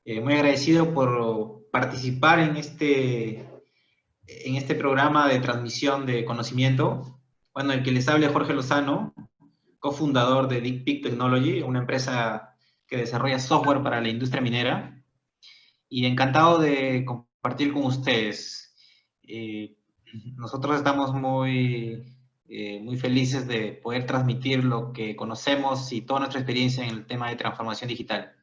Muy agradecido por participar en este programa de transmisión de conocimiento. Bueno, el que les hable es Jorge Lozano, cofundador de DeepPeak Technology, una empresa que desarrolla software para la industria minera. Y encantado de compartir con ustedes. Nosotros estamos muy felices de poder transmitir lo que conocemos y toda nuestra experiencia en el tema de transformación digital.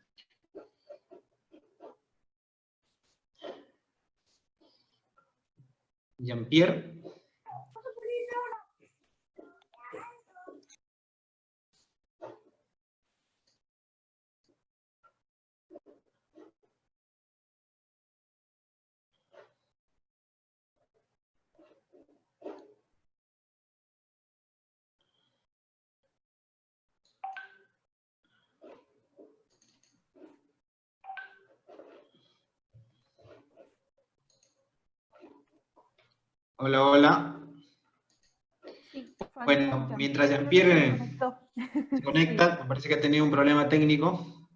Jean-Pierre. Hola, hola. Sí, Bueno, mientras Jean-Pierre se conecta, me parece que ha tenido un problema técnico.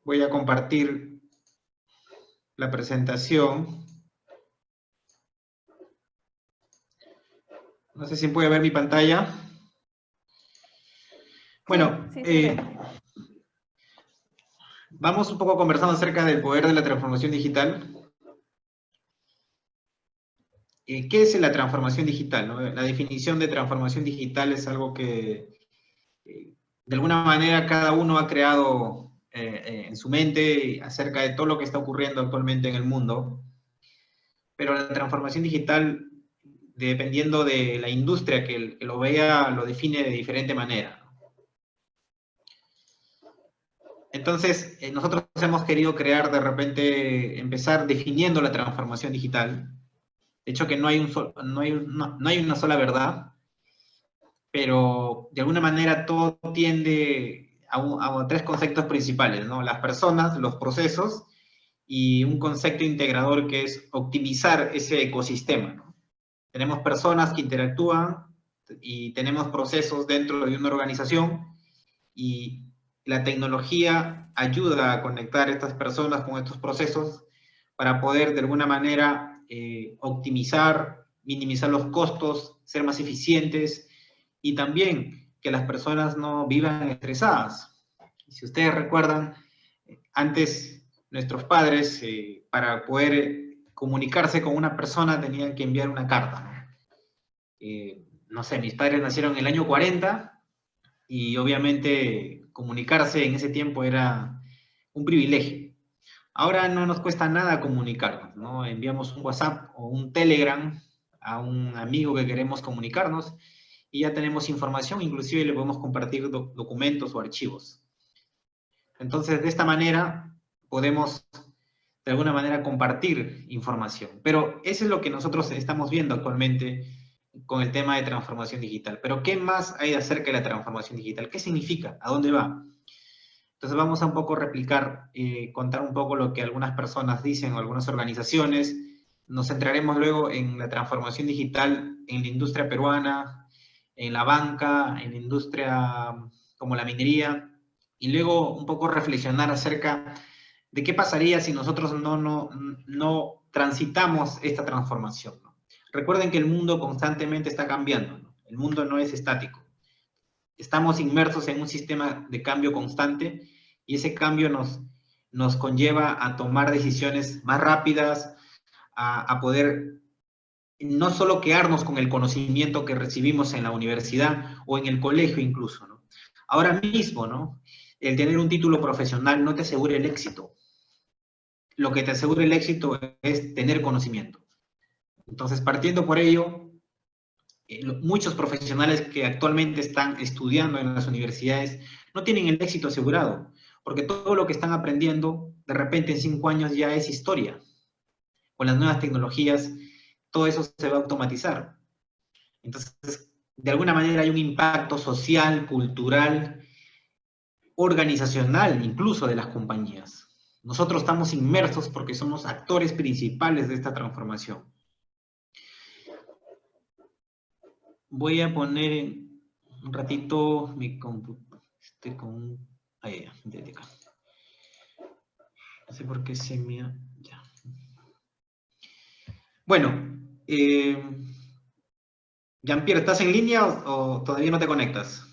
Voy a compartir la presentación. No sé si puede ver mi pantalla. Bueno, sí, se ve. vamos un poco conversando acerca del poder de la transformación digital. ¿Qué es la transformación digital, no? La definición de transformación digital es algo que, de alguna manera, cada uno ha creado en su mente acerca de todo lo que está ocurriendo actualmente en el mundo. Pero la transformación digital, dependiendo de la industria que lo vea, lo define de diferente manera. Entonces, nosotros hemos querido crear, de repente, empezar definiendo la transformación digital. De hecho, que no hay una sola verdad, pero de alguna manera todo tiende a tres conceptos principales, ¿no? Las personas, los procesos y un concepto integrador que es optimizar ese ecosistema, ¿no? Tenemos personas que interactúan y tenemos procesos dentro de una organización y la tecnología ayuda a conectar estas personas con estos procesos para poder de alguna manera optimizar, minimizar los costos, ser más eficientes y también que las personas no vivan estresadas. Si ustedes recuerdan, antes nuestros padres para poder comunicarse con una persona tenían que enviar una carta, ¿no? No sé, mis padres nacieron en el año 40 y obviamente comunicarse en ese tiempo era un privilegio. Ahora no nos cuesta nada comunicarnos, ¿no? Enviamos un WhatsApp o un Telegram a un amigo que queremos comunicarnos y ya tenemos información, inclusive le podemos compartir documentos o archivos. Entonces, de esta manera podemos de alguna manera compartir información. Pero eso es lo que nosotros estamos viendo actualmente con el tema de transformación digital. Pero ¿qué más hay acerca de la transformación digital? ¿Qué significa? ¿A dónde va? Entonces vamos a un poco replicar, contar un poco lo que algunas personas dicen o algunas organizaciones. Nos centraremos luego en la transformación digital en la industria peruana, en la banca, en la industria como la minería, y luego un poco reflexionar acerca de qué pasaría si nosotros no transitamos esta transformación, ¿no? Recuerden que el mundo constantemente está cambiando, ¿no? El mundo no es estático. Estamos inmersos en un sistema de cambio constante y ese cambio nos conlleva a tomar decisiones más rápidas, a poder no solo quedarnos con el conocimiento que recibimos en la universidad o en el colegio incluso, ¿no? Ahora mismo, ¿no? El tener un título profesional no te asegura el éxito. Lo que te asegura el éxito es tener conocimiento. Entonces, partiendo por ello, muchos profesionales que actualmente están estudiando en las universidades no tienen el éxito asegurado, porque todo lo que están aprendiendo, de repente en 5 años ya es historia. Con las nuevas tecnologías, todo eso se va a automatizar. Entonces, de alguna manera hay un impacto social, cultural, organizacional, incluso de las compañías. Nosotros estamos inmersos porque somos actores principales de esta transformación. Voy a poner en un ratito mi computadora. Ahí, desde acá. sé por qué se me... Ya. Bueno, Jean-Pierre, ¿estás en línea o todavía no te conectas?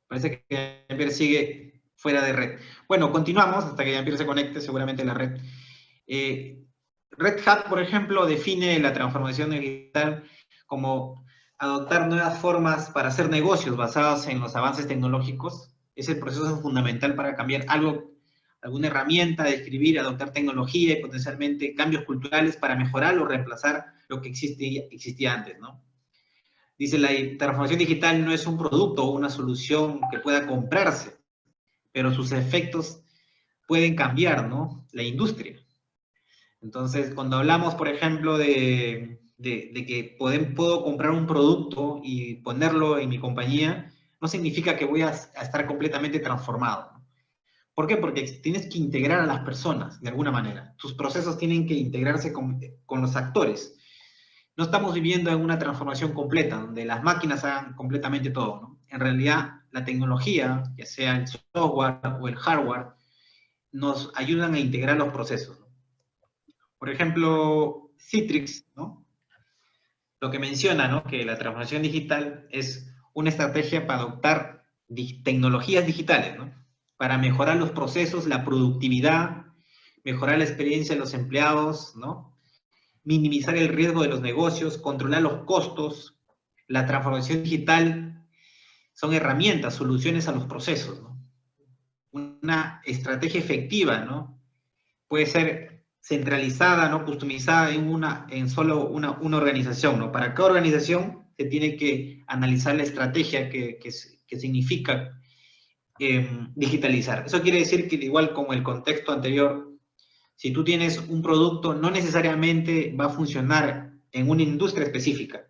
Parece que Jean-Pierre sigue fuera de red. Bueno, continuamos hasta que Jean-Pierre se conecte, seguramente la red. Red Hat, por ejemplo, define la transformación digital como adoptar nuevas formas para hacer negocios basados en los avances tecnológicos. Es el proceso fundamental para cambiar algo, alguna herramienta de escribir, adoptar tecnología y potencialmente cambios culturales para mejorar o reemplazar lo que existía antes, ¿no? Dice, la transformación digital no es un producto o una solución que pueda comprarse, pero sus efectos pueden cambiar, ¿no? La industria. Entonces, cuando hablamos, por ejemplo, de que puedo comprar un producto y ponerlo en mi compañía, no significa que voy a estar completamente transformado, ¿no? ¿Por qué? Porque tienes que integrar a las personas, de alguna manera. Tus procesos tienen que integrarse con los actores. No estamos viviendo en una transformación completa, donde las máquinas hagan completamente todo, ¿no? En realidad, la tecnología, ya sea el software o el hardware, nos ayudan a integrar los procesos, ¿no? Por ejemplo, Citrix, ¿no? Lo que menciona, ¿no? Que la transformación digital es una estrategia para adoptar tecnologías digitales, ¿no? Para mejorar los procesos, la productividad, mejorar la experiencia de los empleados, ¿no? Minimizar el riesgo de los negocios, controlar los costos. La transformación digital son herramientas, soluciones a los procesos, ¿no? Una estrategia efectiva, ¿no? Puede ser centralizada, ¿no? Customizada en solo una organización, ¿no? Para cada organización se tiene que analizar la estrategia que significa digitalizar. Eso quiere decir que, igual como el contexto anterior, si tú tienes un producto, no necesariamente va a funcionar en una industria específica.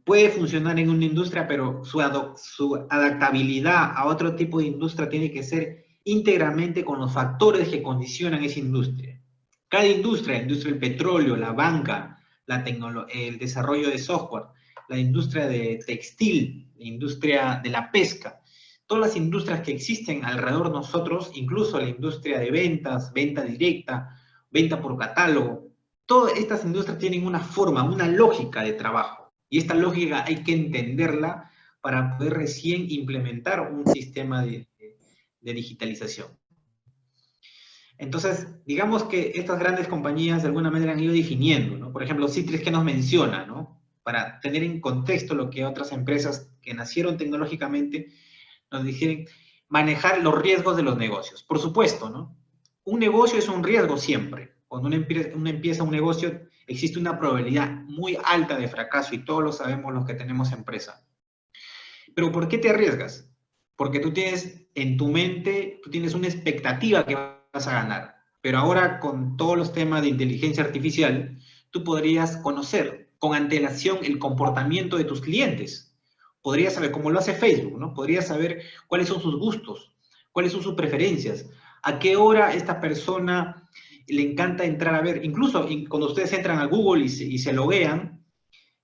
Puede funcionar en una industria, pero su adaptabilidad a otro tipo de industria tiene que ser íntegramente con los factores que condicionan esa industria. Cada industria, la industria del petróleo, la banca, el desarrollo de software, la industria de textil, la industria de la pesca, todas las industrias que existen alrededor de nosotros, incluso la industria de ventas, venta directa, venta por catálogo, todas estas industrias tienen una forma, una lógica de trabajo. Y esta lógica hay que entenderla para poder recién implementar un sistema de digitalización. Entonces, digamos que estas grandes compañías de alguna manera han ido definiendo, ¿no? Por ejemplo, Citrix, que nos menciona, ¿no? Para tener en contexto lo que otras empresas que nacieron tecnológicamente nos dijeron, manejar los riesgos de los negocios. Por supuesto, ¿no? Un negocio es un riesgo siempre. Cuando uno empieza un negocio, existe una probabilidad muy alta de fracaso y todos lo sabemos los que tenemos empresa. Pero ¿por qué te arriesgas? Porque tú tienes en tu mente, tú tienes una expectativa que vas a ganar. Pero ahora con todos los temas de inteligencia artificial, tú podrías conocer con antelación el comportamiento de tus clientes. Podrías saber, como lo hace Facebook, ¿no? Podrías saber cuáles son sus gustos, cuáles son sus preferencias, a qué hora esta persona le encanta entrar a ver. Incluso cuando ustedes entran a Google y se loguean,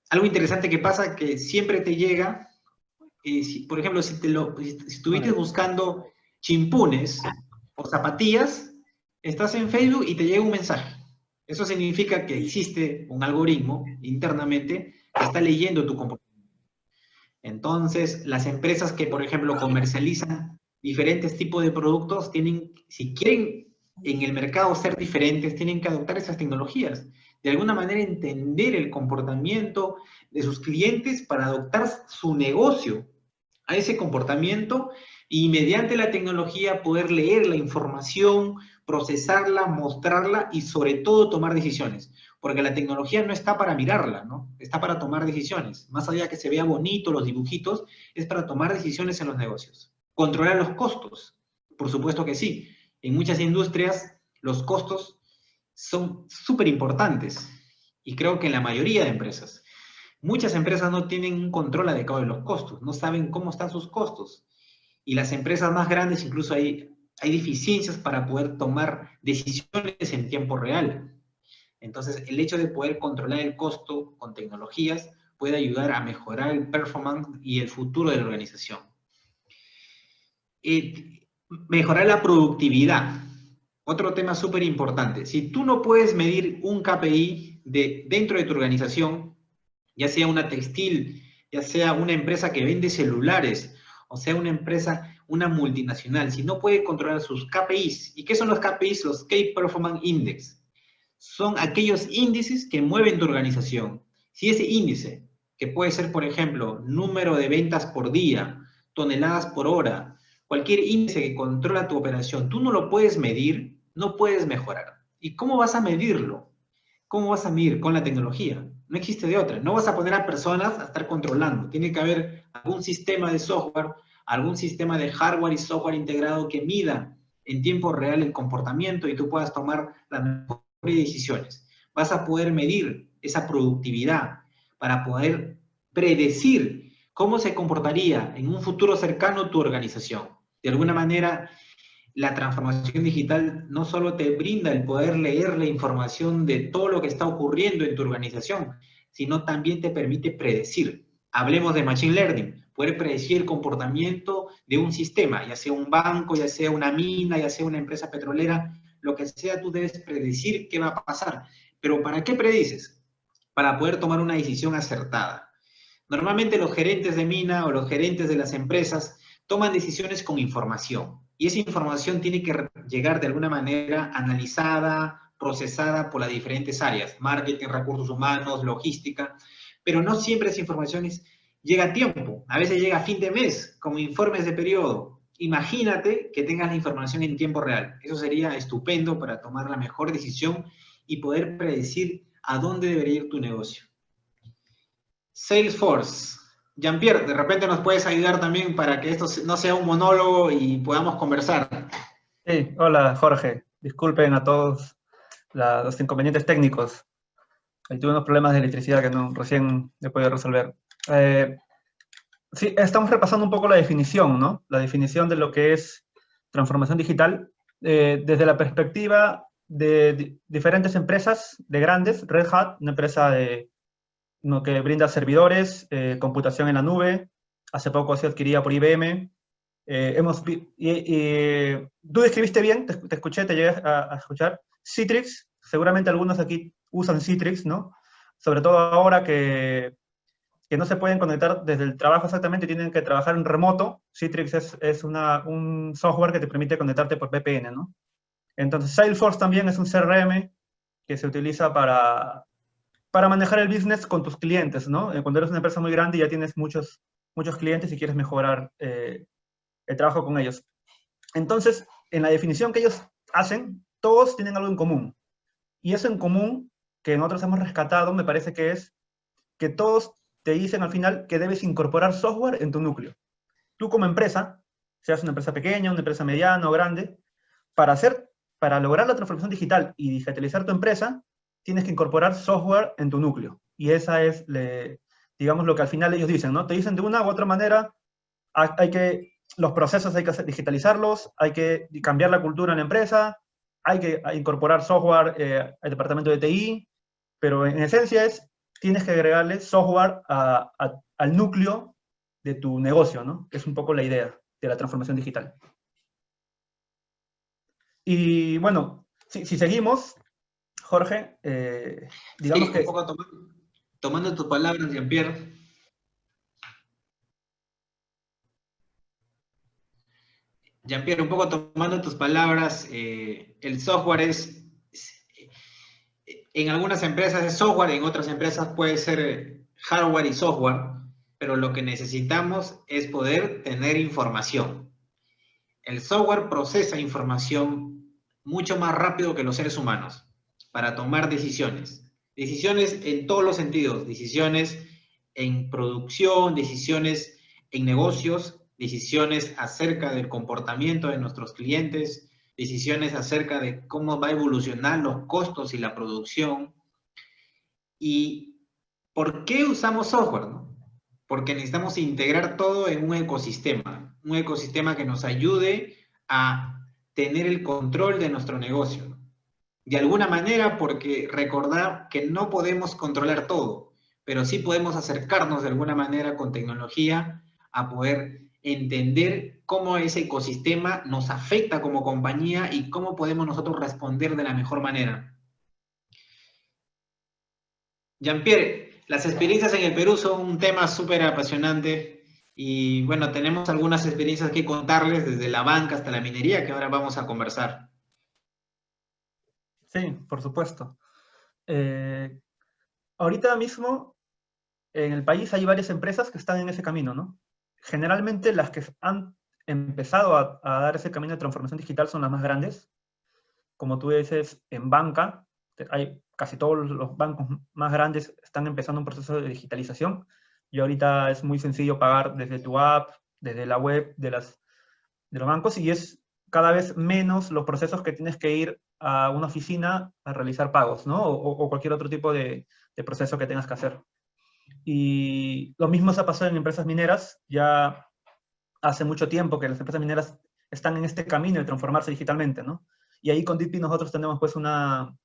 algo interesante que pasa que siempre te llega por ejemplo, si estuviste buscando chimpunes o zapatillas, estás en Facebook y te llega un mensaje. Eso significa que existe un algoritmo internamente que está leyendo tu comportamiento. Entonces, las empresas que, por ejemplo, comercializan diferentes tipos de productos, si quieren en el mercado ser diferentes, tienen que adoptar esas tecnologías. De alguna manera entender el comportamiento de sus clientes para adoptar su negocio a ese comportamiento y mediante la tecnología poder leer la información, procesarla, mostrarla y sobre todo tomar decisiones. Porque la tecnología no está para mirarla, ¿no? Está para tomar decisiones. Más allá de que se vea bonito los dibujitos, es para tomar decisiones en los negocios. Controlar los costos. Por supuesto que sí. En muchas industrias los costos son súper importantes. Y creo que en la mayoría de empresas. Muchas empresas no tienen un control adecuado de los costos, no saben cómo están sus costos. Y las empresas más grandes incluso hay deficiencias para poder tomar decisiones en tiempo real. Entonces, el hecho de poder controlar el costo con tecnologías puede ayudar a mejorar el performance y el futuro de la organización. Mejorar la productividad. Otro tema súper importante. Si tú no puedes medir un KPI dentro de tu organización, ya sea una textil, ya sea una empresa que vende celulares, o sea una empresa, una multinacional, si no puede controlar sus KPIs, ¿y qué son los KPIs? Los Key Performance Index. Son aquellos índices que mueven tu organización. Si ese índice, que puede ser, por ejemplo, número de ventas por día, toneladas por hora, cualquier índice que controla tu operación, tú no lo puedes medir, no puedes mejorar. ¿Y cómo vas a medirlo? ¿Cómo vas a medir? Con la tecnología. No existe de otra. No vas a poner a personas a estar controlando. Tiene que haber algún sistema de software, algún sistema de hardware y software integrado que mida en tiempo real el comportamiento y tú puedas tomar las mejores decisiones. Vas a poder medir esa productividad para poder predecir cómo se comportaría en un futuro cercano tu organización. De alguna manera, la transformación digital no solo te brinda el poder leer la información de todo lo que está ocurriendo en tu organización, sino también te permite predecir. Hablemos de Machine Learning, poder predecir el comportamiento de un sistema, ya sea un banco, ya sea una mina, ya sea una empresa petrolera, lo que sea, tú debes predecir qué va a pasar. Pero ¿para qué predices? Para poder tomar una decisión acertada. Normalmente los gerentes de mina o los gerentes de las empresas toman decisiones con información y esa información tiene que llegar de alguna manera analizada, procesada por las diferentes áreas, marketing, recursos humanos, logística, pero no siempre esa información llega a tiempo, a veces llega a fin de mes, como informes de periodo. Imagínate que tengas la información en tiempo real. Eso sería estupendo para tomar la mejor decisión y poder predecir a dónde debería ir tu negocio. Salesforce. Jean-Pierre, de repente nos puedes ayudar también para que esto no sea un monólogo y podamos conversar. Sí, hola Jorge. Disculpen a todos los inconvenientes técnicos. Ahí tuve unos problemas de electricidad que no, recién he podido resolver. Sí, estamos repasando un poco la definición, ¿no? La definición de lo que es transformación digital desde la perspectiva de diferentes empresas, de grandes. Red Hat, una empresa que brinda servidores, computación en la nube. Hace poco ha sido adquirida por IBM. Tú describiste bien, te escuché, te llegué a escuchar. Citrix, seguramente algunos aquí usan Citrix, ¿no? Sobre todo ahora que no se pueden conectar desde el trabajo exactamente, tienen que trabajar en remoto. Citrix es un software que te permite conectarte por VPN, ¿no? Entonces, Salesforce también es un CRM que se utiliza para manejar el business con tus clientes, ¿no? Cuando eres una empresa muy grande y ya tienes muchos clientes y quieres mejorar el trabajo con ellos. Entonces, en la definición que ellos hacen, todos tienen algo en común. Y eso en común, que nosotros hemos rescatado, me parece que es que todos te dicen al final que debes incorporar software en tu núcleo. Tú como empresa, seas una empresa pequeña, una empresa mediana o grande, para lograr la transformación digital y digitalizar tu empresa, tienes que incorporar software en tu núcleo. Y esa es, digamos, lo que al final ellos dicen, ¿no? Te dicen de una u otra manera, los procesos hay que digitalizarlos, hay que cambiar la cultura en la empresa, hay que incorporar software al departamento de TI, pero en esencia tienes que agregarle software al núcleo de tu negocio, ¿no? Es un poco la idea de la transformación digital. Y bueno, si seguimos, Jorge, digamos Sí, que... un poco tomando tus palabras, Jean-Pierre. Jean-Pierre, un poco tomando tus palabras, el software en algunas empresas es software, en otras empresas puede ser hardware y software, pero lo que necesitamos es poder tener información. El software procesa información mucho más rápido que los seres humanos para tomar decisiones. Decisiones en todos los sentidos, decisiones en producción, decisiones en negocios, decisiones acerca del comportamiento de nuestros clientes, decisiones acerca de cómo va a evolucionar los costos y la producción. ¿Y por qué usamos software? ¿No? Porque necesitamos integrar todo en un ecosistema que nos ayude a tener el control de nuestro negocio. De alguna manera, porque recordar que no podemos controlar todo, pero sí podemos acercarnos de alguna manera con tecnología a poder entender cómo ese ecosistema nos afecta como compañía y cómo podemos nosotros responder de la mejor manera. Jean-Pierre, las experiencias en el Perú son un tema súper apasionante y bueno, tenemos algunas experiencias que contarles desde la banca hasta la minería que ahora vamos a conversar. Sí, por supuesto. Ahorita mismo en el país hay varias empresas que están en ese camino, ¿no? Generalmente las que han empezado a dar ese camino de transformación digital son las más grandes. Como tú dices, en banca, hay casi todos los bancos más grandes están empezando un proceso de digitalización y ahorita es muy sencillo pagar desde tu app, desde la web de los bancos y es cada vez menos los procesos que tienes que ir a una oficina a realizar pagos, ¿no? O cualquier otro tipo de proceso que tengas que hacer. Y lo mismo se ha pasado en empresas mineras. Ya hace mucho tiempo que las empresas mineras están en este camino de transformarse digitalmente, ¿no? Y ahí con DeepI nosotros tenemos pues una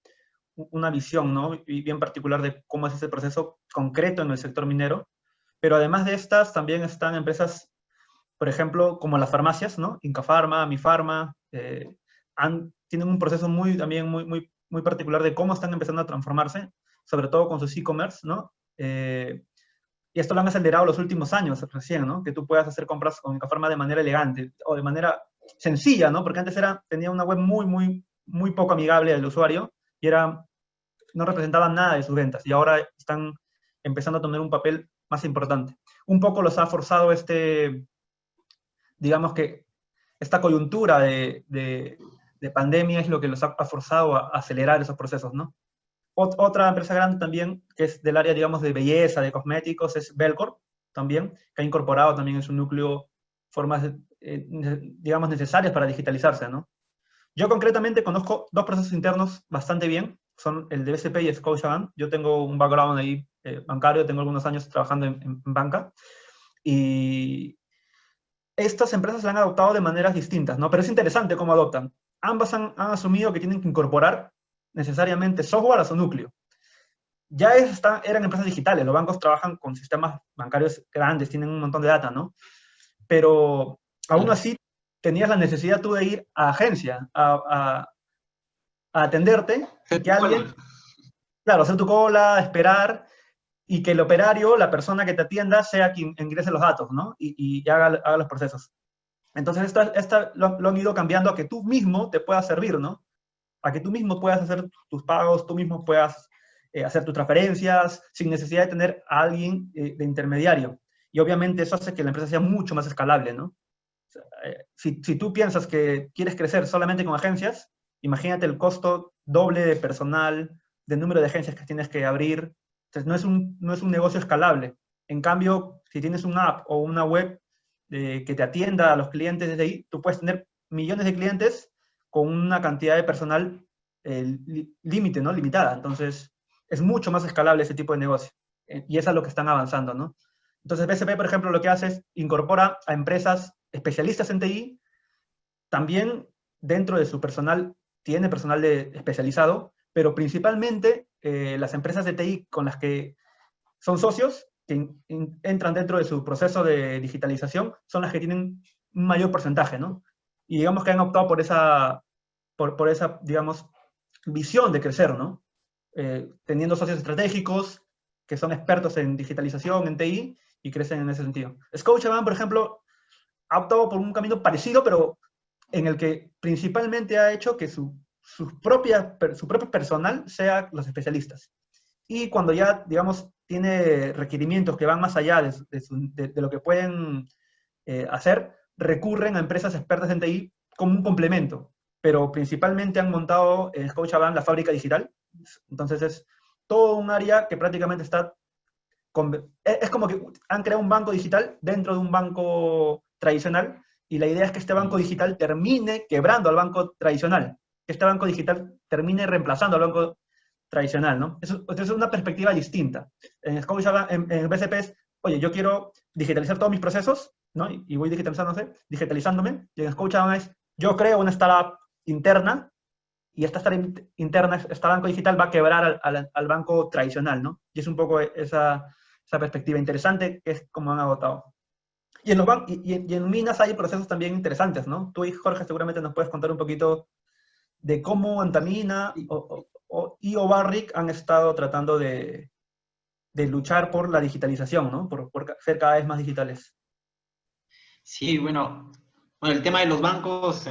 visión, ¿no? Y bien particular de cómo es ese proceso concreto en el sector minero. Pero además de estas, también están empresas, por ejemplo, como las farmacias, ¿no? Inca Pharma, Mi Pharma, tienen un proceso también muy particular de cómo están empezando a transformarse, sobre todo con sus e-commerce, ¿no? Y esto lo han acelerado los últimos años recién, ¿no? Que tú puedas hacer compras con Incafarma de manera elegante o de manera sencilla, ¿no? Porque antes tenía una web muy poco amigable al usuario y no representaban nada de sus ventas. Y ahora están empezando a tener un papel más importante. Un poco los ha forzado digamos que esta coyuntura de pandemia es lo que los ha forzado a acelerar esos procesos, ¿no? Otra empresa grande también, que es del área, digamos, de belleza, de cosméticos, es Belcorp, también, que ha incorporado también en su núcleo formas, digamos, necesarias para digitalizarse, ¿no? Yo concretamente conozco dos procesos internos bastante bien, son el de BCP y Scotiabank. Yo tengo un background ahí bancario, tengo algunos años trabajando en banca, y estas empresas la han adoptado de maneras distintas, ¿no? Pero es interesante cómo adoptan. Ambas han asumido que tienen que incorporar necesariamente software a su núcleo. Ya eran empresas digitales, los bancos trabajan con sistemas bancarios grandes, tienen un montón de data, ¿no? Pero aún así tenías la necesidad tú de ir a agencia a atenderte y que alguien, claro, hacer tu cola, esperar, y que el operario, la persona que te atienda, sea quien ingrese los datos, ¿no? Y haga los procesos. Entonces, lo han ido cambiando a que tú mismo te puedas servir, ¿no? A que tú mismo puedas hacer tus pagos, tú mismo puedas hacer tus transferencias, sin necesidad de tener a alguien de intermediario. Y obviamente eso hace que la empresa sea mucho más escalable, ¿no? O sea, si tú piensas que quieres crecer solamente con agencias, imagínate el costo doble de personal, de número de agencias que tienes que abrir. Entonces, no es un negocio escalable. En cambio, si tienes una app o una web que te atienda a los clientes desde ahí, tú puedes tener millones de clientes con una cantidad de personal límite, ¿no? Limitada. Entonces, es mucho más escalable ese tipo de negocio. Y es a lo que están avanzando, ¿no? Entonces, BCP, por ejemplo, lo que hace es incorpora a empresas especialistas en TI, también dentro de su personal, tiene personal especializado, pero principalmente las empresas de TI con las que son socios, que entran dentro de su proceso de digitalización, son las que tienen un mayor porcentaje, ¿no? Y digamos que han optado por esa, digamos, visión de crecer, ¿no? Teniendo socios estratégicos que son expertos en digitalización, en TI, y crecen en ese sentido. Scotiabank, por ejemplo, ha optado por un camino parecido, pero en el que principalmente ha hecho que su propio personal sea los especialistas. Y cuando ya, digamos, tiene requerimientos que van más allá de lo que pueden hacer, recurren a empresas expertas en TI como un complemento, pero principalmente han montado en Scotiabank la fábrica digital. Entonces es todo un área que prácticamente es como que han creado un banco digital dentro de un banco tradicional, y la idea es que este banco digital termine quebrando al banco tradicional, que este banco digital termine reemplazando al banco tradicional, ¿no? Eso es una perspectiva distinta. En Scotiabank, en BCP es, oye, yo quiero digitalizar todos mis procesos, ¿no? Y voy digitalizándome, y en Scotiabank es, yo creo una startup interna, y esta startup interna, este banco digital va a quebrar al banco tradicional, ¿no? Y es un poco esa perspectiva interesante, que es como han agotado. Y en, y en minas hay procesos también interesantes, ¿no? Tú y Jorge seguramente nos puedes contar un poquito de cómo Antamina y o Barrick han estado tratando de luchar por la digitalización, ¿no? Por ser cada vez más digitales. Sí, bueno, el tema de los bancos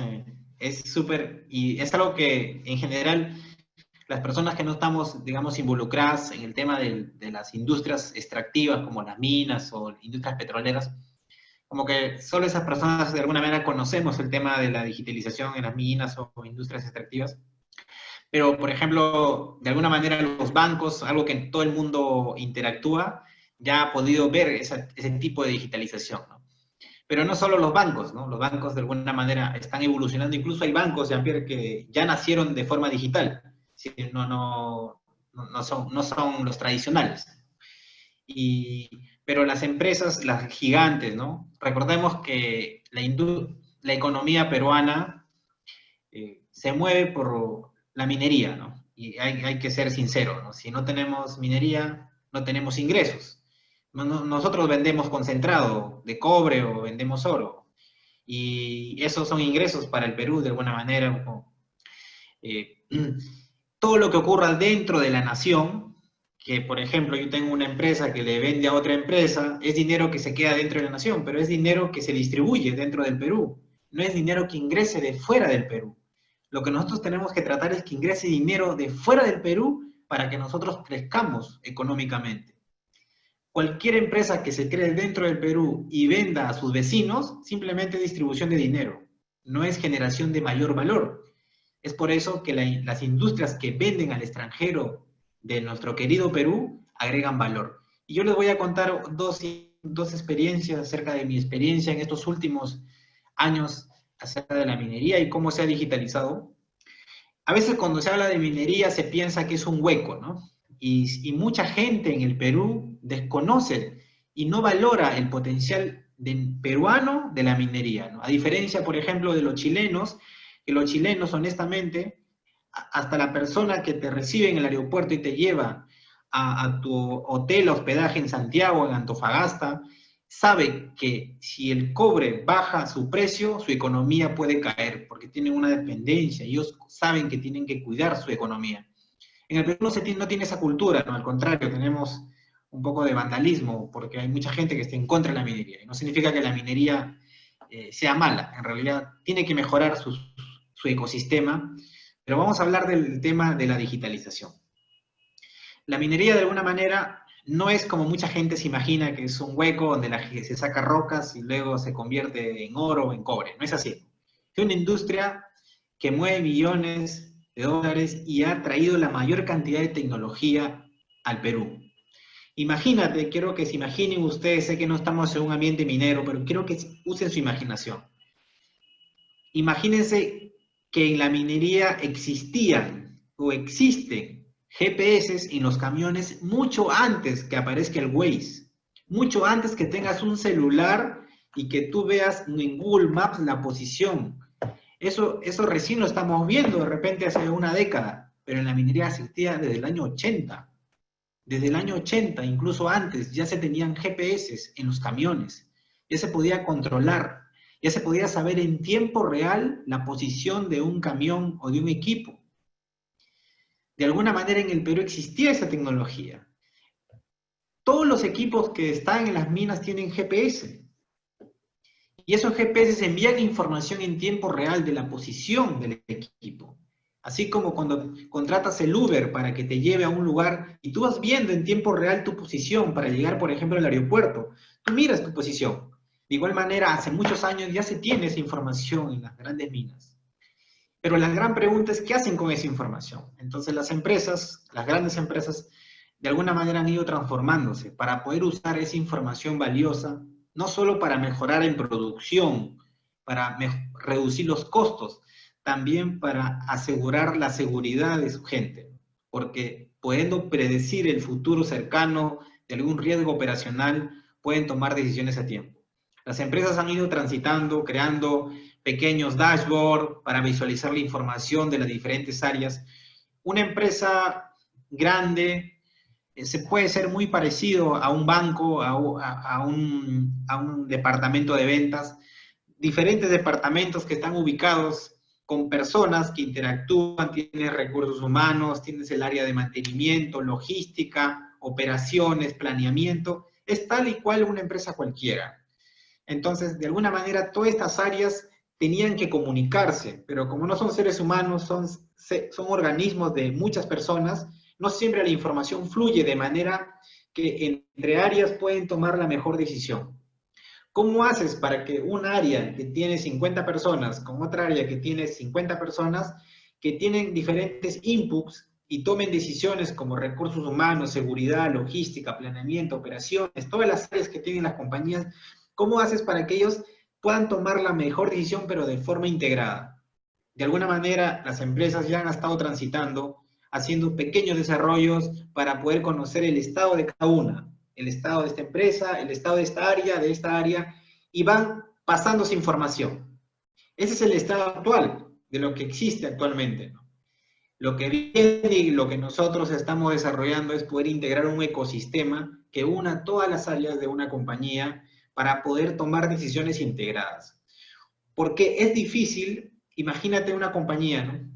es súper, y es algo que en general las personas que no estamos, digamos, involucradas en el tema de las industrias extractivas como las minas o industrias petroleras, como que solo esas personas de alguna manera conocemos el tema de la digitalización en las minas o industrias extractivas. Pero, por ejemplo, de alguna manera los bancos, algo que todo el mundo interactúa, ya ha podido ver ese tipo de digitalización, ¿no? Pero no solo los bancos, ¿no? Los bancos de alguna manera están evolucionando. Incluso hay bancos, Jean-Pierre, que ya nacieron de forma digital. ¿Sí? No son los tradicionales. Pero las empresas, las gigantes, ¿no? Recordemos que la economía peruana se mueve por la minería, ¿no? Y hay que ser sincero, ¿no? Si no tenemos minería, no tenemos ingresos. Nosotros vendemos concentrado de cobre o vendemos oro. Y esos son ingresos para el Perú de alguna manera. Eh, todo lo que ocurra dentro de la nación, que por ejemplo yo tengo una empresa que le vende a otra empresa, es dinero que se queda dentro de la nación, pero es dinero que se distribuye dentro del Perú. No es dinero que ingrese de fuera del Perú. Lo que nosotros tenemos que tratar es que ingrese dinero de fuera del Perú para que nosotros crezcamos económicamente. Cualquier empresa que se cree dentro del Perú y venda a sus vecinos, simplemente es distribución de dinero, no es generación de mayor valor. Es por eso que las industrias que venden al extranjero de nuestro querido Perú agregan valor. Y yo les voy a contar dos experiencias acerca de mi experiencia en estos últimos años acerca de la minería y cómo se ha digitalizado. A veces cuando se habla de minería se piensa que es un hueco, ¿no? Y mucha gente en el Perú desconoce y no valora el potencial peruano de la minería, ¿no? A diferencia, por ejemplo, de los chilenos, que los chilenos, honestamente, hasta la persona que te recibe en el aeropuerto y te lleva a tu hotel, hospedaje en Santiago, en Antofagasta, sabe que si el cobre baja su precio, su economía puede caer, porque tienen una dependencia, ellos saben que tienen que cuidar su economía. En el Perú no tiene esa cultura, ¿no? Al contrario, tenemos un poco de vandalismo, porque hay mucha gente que está en contra de la minería, y no significa que la minería sea mala, en realidad tiene que mejorar su ecosistema, pero vamos a hablar del tema de la digitalización. La minería, de alguna manera, no es como mucha gente se imagina, que es un hueco donde se saca rocas y luego se convierte en oro o en cobre. No es así. Es una industria que mueve millones de dólares y ha traído la mayor cantidad de tecnología al Perú. Imagínate, quiero que se imaginen ustedes, sé que no estamos en un ambiente minero, pero quiero que usen su imaginación. Imagínense que en la minería existían o existen GPS en los camiones mucho antes que aparezca el Waze, mucho antes que tengas un celular y que tú veas en Google Maps la posición. Eso recién lo estamos viendo de repente hace una década, pero en la minería existía desde el año 80. Desde el año 80, incluso antes, ya se tenían GPS en los camiones, ya se podía controlar, ya se podía saber en tiempo real la posición de un camión o de un equipo. De alguna manera en el Perú existía esa tecnología. Todos los equipos que están en las minas tienen GPS. Y esos GPS envían información en tiempo real de la posición del equipo. Así como cuando contratas el Uber para que te lleve a un lugar y tú vas viendo en tiempo real tu posición para llegar, por ejemplo, al aeropuerto. Tú miras tu posición. De igual manera, hace muchos años ya se tiene esa información en las grandes minas. Pero la gran pregunta es, ¿qué hacen con esa información? Entonces las empresas, las grandes empresas, de alguna manera han ido transformándose para poder usar esa información valiosa, no solo para mejorar en producción, para reducir los costos, también para asegurar la seguridad de su gente, porque pudiendo predecir el futuro cercano de algún riesgo operacional, pueden tomar decisiones a tiempo. Las empresas han ido transitando, creando pequeños dashboards para visualizar la información de las diferentes áreas. Una empresa grande se puede ser muy parecido a un banco, a un departamento de ventas, diferentes departamentos que están ubicados con personas que interactúan, tienes recursos humanos, tienes el área de mantenimiento, logística, operaciones, planeamiento, es tal y cual una empresa cualquiera. Entonces, de alguna manera, todas estas áreas tenían que comunicarse, pero como no son seres humanos, son organismos de muchas personas, no siempre la información fluye de manera que entre áreas pueden tomar la mejor decisión. ¿Cómo haces para que un área que tiene 50 personas con otra área que tiene 50 personas que tienen diferentes inputs y tomen decisiones como recursos humanos, seguridad, logística, planeamiento, operaciones, todas las áreas que tienen las compañías, cómo haces para que ellos puedan tomar la mejor decisión pero de forma integrada? De alguna manera, las empresas ya han estado transitando, haciendo pequeños desarrollos para poder conocer el estado de cada una, el estado de esta empresa, el estado de esta área, y van pasándose información. Ese es el estado actual de lo que existe actualmente, ¿no? Lo que viene y lo que nosotros estamos desarrollando es poder integrar un ecosistema que una todas las áreas de una compañía para poder tomar decisiones integradas. Porque es difícil, imagínate una compañía, ¿no?,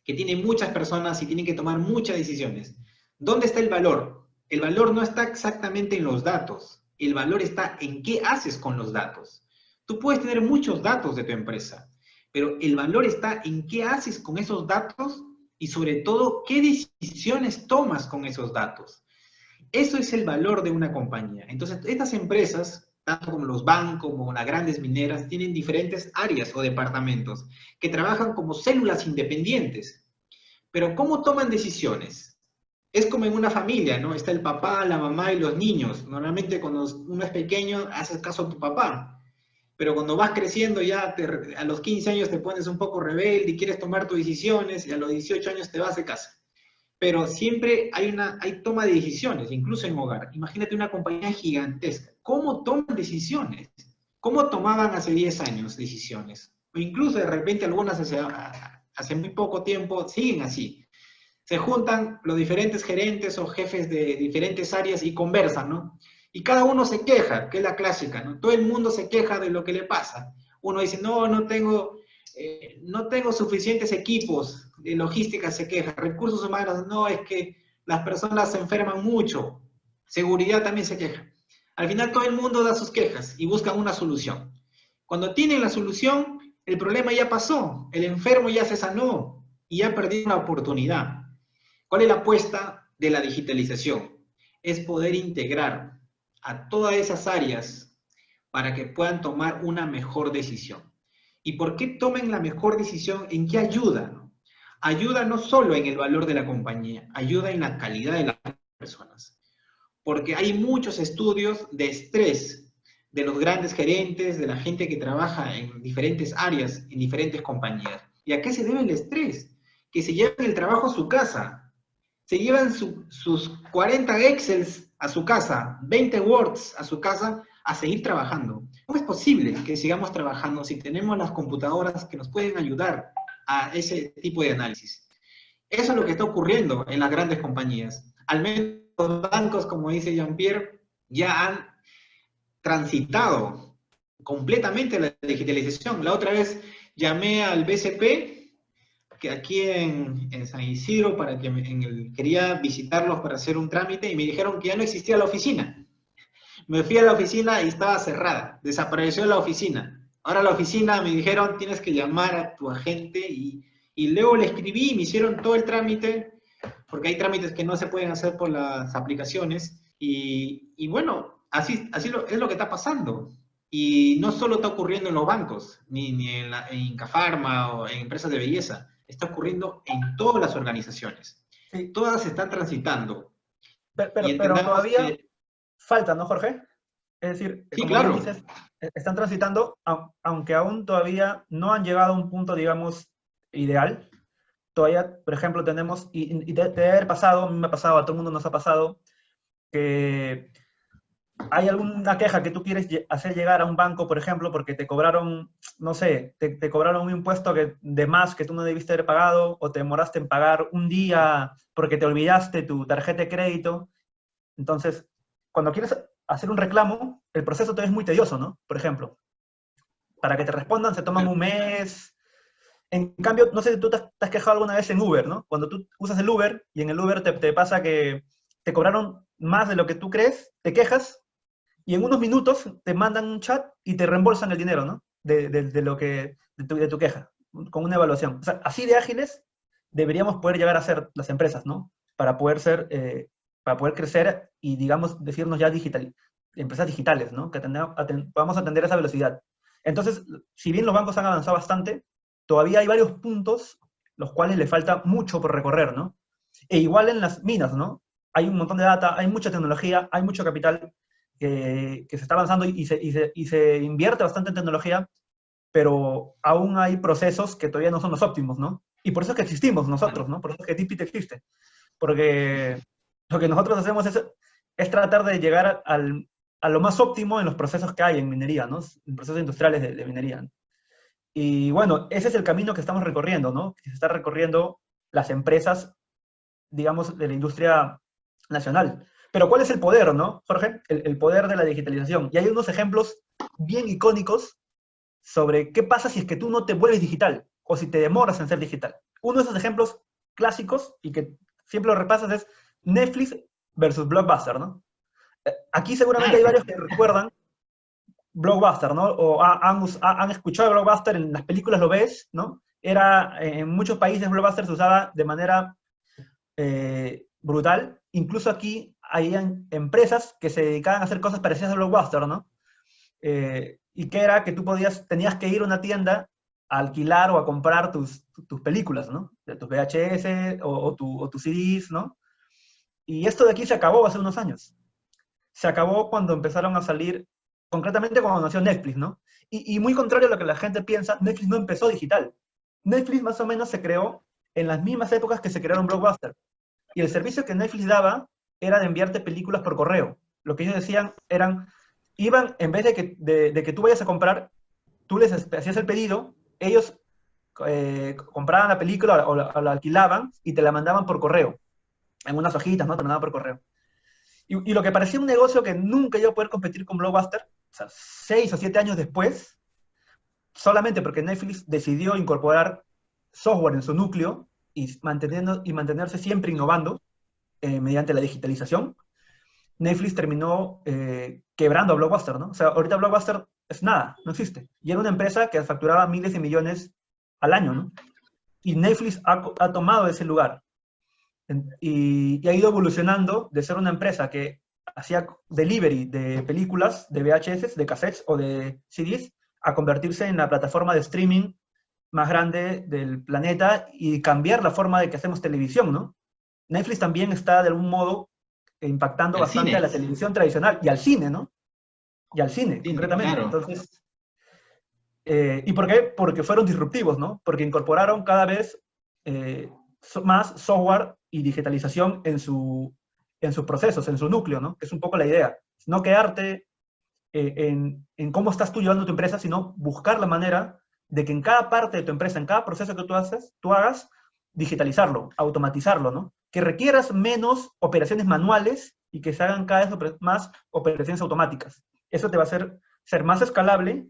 que tiene muchas personas y tienen que tomar muchas decisiones. ¿Dónde está el valor? El valor no está exactamente en los datos, el valor está en qué haces con los datos. Tú puedes tener muchos datos de tu empresa, pero el valor está en qué haces con esos datos y sobre todo qué decisiones tomas con esos datos. Eso es el valor de una compañía. Entonces, estas empresas, tanto como los bancos, como las grandes mineras, tienen diferentes áreas o departamentos que trabajan como células independientes. Pero ¿cómo toman decisiones? Es como en una familia, ¿no? Está el papá, la mamá y los niños. Normalmente cuando uno es pequeño, haces caso a tu papá. Pero cuando vas creciendo ya a los 15 años te pones un poco rebelde y quieres tomar tus decisiones y a los 18 años te vas de casa. Pero siempre hay toma de decisiones, incluso en hogar. Imagínate una compañía gigantesca. ¿Cómo toman decisiones? ¿Cómo tomaban hace 10 años decisiones? O incluso de repente algunas hace muy poco tiempo siguen así. Se juntan los diferentes gerentes o jefes de diferentes áreas y conversan, ¿no? Y cada uno se queja, que es la clásica, ¿no? Todo el mundo se queja de lo que le pasa. Uno dice, no tengo suficientes equipos, de logística se queja, recursos humanos, no, es que las personas se enferman mucho, seguridad también se queja. Al final todo el mundo da sus quejas y buscan una solución. Cuando tienen la solución, el problema ya pasó, el enfermo ya se sanó y ya perdió una oportunidad. ¿Cuál es la apuesta de la digitalización? Es poder integrar a todas esas áreas para que puedan tomar una mejor decisión. ¿Y por qué tomen la mejor decisión? ¿En qué ayuda? Ayuda no solo en el valor de la compañía, ayuda en la calidad de las personas. Porque hay muchos estudios de estrés de los grandes gerentes, de la gente que trabaja en diferentes áreas, en diferentes compañías. ¿Y a qué se debe el estrés? Que se llevan el trabajo a su casa, se llevan sus 40 Excels a su casa, 20 Words a su casa, a seguir trabajando. ¿Cómo es posible que sigamos trabajando si tenemos las computadoras que nos pueden ayudar a ese tipo de análisis? Eso es lo que está ocurriendo en las grandes compañías. Al menos los bancos, como dice Jean-Pierre, ya han transitado completamente la digitalización. La otra vez llamé al BCP, que aquí en San Isidro, para que quería visitarlos para hacer un trámite, y me dijeron que ya no existía la oficina. Me fui a la oficina y estaba cerrada, desapareció la oficina. Ahora la oficina me dijeron, tienes que llamar a tu agente, y luego le escribí y me hicieron todo el trámite, porque hay trámites que no se pueden hacer por las aplicaciones, y bueno, así es lo que está pasando. Y no solo está ocurriendo en los bancos, ni en Incafarma o en empresas de belleza, está ocurriendo en todas las organizaciones. Sí. Todas están transitando. Pero todavía falta, ¿no, Jorge? Es decir, sí, como claro, bien dices, están transitando, aunque aún todavía no han llegado a un punto, digamos, ideal. Todavía, por ejemplo, tenemos, y te debe haber pasado, a mí me ha pasado, a todo el mundo nos ha pasado, que hay alguna queja que tú quieres hacer llegar a un banco, por ejemplo, porque te cobraron, no sé, te cobraron un impuesto de más que tú no debiste haber pagado, o te demoraste en pagar un día porque te olvidaste tu tarjeta de crédito, Entonces, cuando quieres hacer un reclamo, el proceso todavía es muy tedioso, ¿no? Por ejemplo, para que te respondan se toman un mes. En cambio, no sé si tú te has quejado alguna vez en Uber, ¿no? Cuando tú usas el Uber y en el Uber te pasa que te cobraron más de lo que tú crees, te quejas y en unos minutos te mandan un chat y te reembolsan el dinero, ¿no? De tu queja, con una evaluación. O sea, así de ágiles deberíamos poder llegar a ser las empresas, ¿no? Para poder crecer y, digamos, decirnos ya empresas digitales, ¿no? Que podamos atender esa velocidad. Entonces, si bien los bancos han avanzado bastante, todavía hay varios puntos los cuales le falta mucho por recorrer, ¿no? E igual en las minas, ¿no? Hay un montón de data, hay mucha tecnología, hay mucho capital que se está avanzando y se invierte bastante en tecnología, pero aún hay procesos que todavía no son los óptimos, ¿no? Y por eso es que existimos nosotros, ¿no? Por eso es que DeepIT existe. Porque lo que nosotros hacemos es tratar de llegar a lo más óptimo en los procesos que hay en minería, ¿no? En procesos industriales de minería. Y bueno, ese es el camino que estamos recorriendo, ¿no? Que se está recorriendo las empresas, digamos, de la industria nacional. Pero ¿cuál es el poder, no, Jorge? El poder de la digitalización. Y hay unos ejemplos bien icónicos sobre qué pasa si es que tú no te vuelves digital o si te demoras en ser digital. Uno de esos ejemplos clásicos y que siempre lo repasas es Netflix versus Blockbuster, ¿no? Aquí seguramente hay varios que recuerdan Blockbuster, ¿no? O han escuchado de Blockbuster, en las películas lo ves, ¿no? En muchos países Blockbuster se usaba de manera brutal. Incluso aquí hay empresas que se dedicaban a hacer cosas parecidas a Blockbuster, ¿no? Y que era que tú tenías que ir a una tienda a alquilar o a comprar tus películas, ¿no? De tus VHS o tus CDs, ¿no? Y esto de aquí se acabó hace unos años. Se acabó cuando empezaron a salir, concretamente cuando nació Netflix, ¿no? Y muy contrario a lo que la gente piensa, Netflix no empezó digital. Netflix más o menos se creó en las mismas épocas que se crearon Blockbuster. Y el servicio que Netflix daba era de enviarte películas por correo. Lo que ellos decían en vez de que tú vayas a comprar, tú les hacías el pedido, ellos compraban la película o la alquilaban y te la mandaban por correo. En unas hojitas, ¿no? Te mandaban por correo. Y lo que parecía un negocio que nunca iba a poder competir con Blockbuster, o sea, 6 o 7 años después, solamente porque Netflix decidió incorporar software en su núcleo y mantenerse siempre innovando mediante la digitalización, Netflix terminó quebrando a Blockbuster, ¿no? O sea, ahorita Blockbuster es nada, no existe. Y era una empresa que facturaba miles de millones al año, ¿no? Y Netflix ha tomado ese lugar. Y ha ido evolucionando de ser una empresa que hacía delivery de películas, de VHS, de cassettes o de CDs, a convertirse en la plataforma de streaming más grande del planeta y cambiar la forma de que hacemos televisión, ¿no? Netflix también está de algún modo impactando bastante a la televisión tradicional y al cine, ¿no? Y al cine, concretamente. Claro. Entonces, ¿y por qué? Porque fueron disruptivos, ¿no? Porque incorporaron cada vez más software y digitalización en sus procesos, en su núcleo, ¿no? Que es un poco la idea. No quedarte en cómo estás tú llevando tu empresa, sino buscar la manera de que en cada parte de tu empresa, en cada proceso que tú hagas, digitalizarlo, automatizarlo, ¿no? Que requieras menos operaciones manuales y que se hagan cada vez más operaciones automáticas. Eso te va a hacer ser más escalable,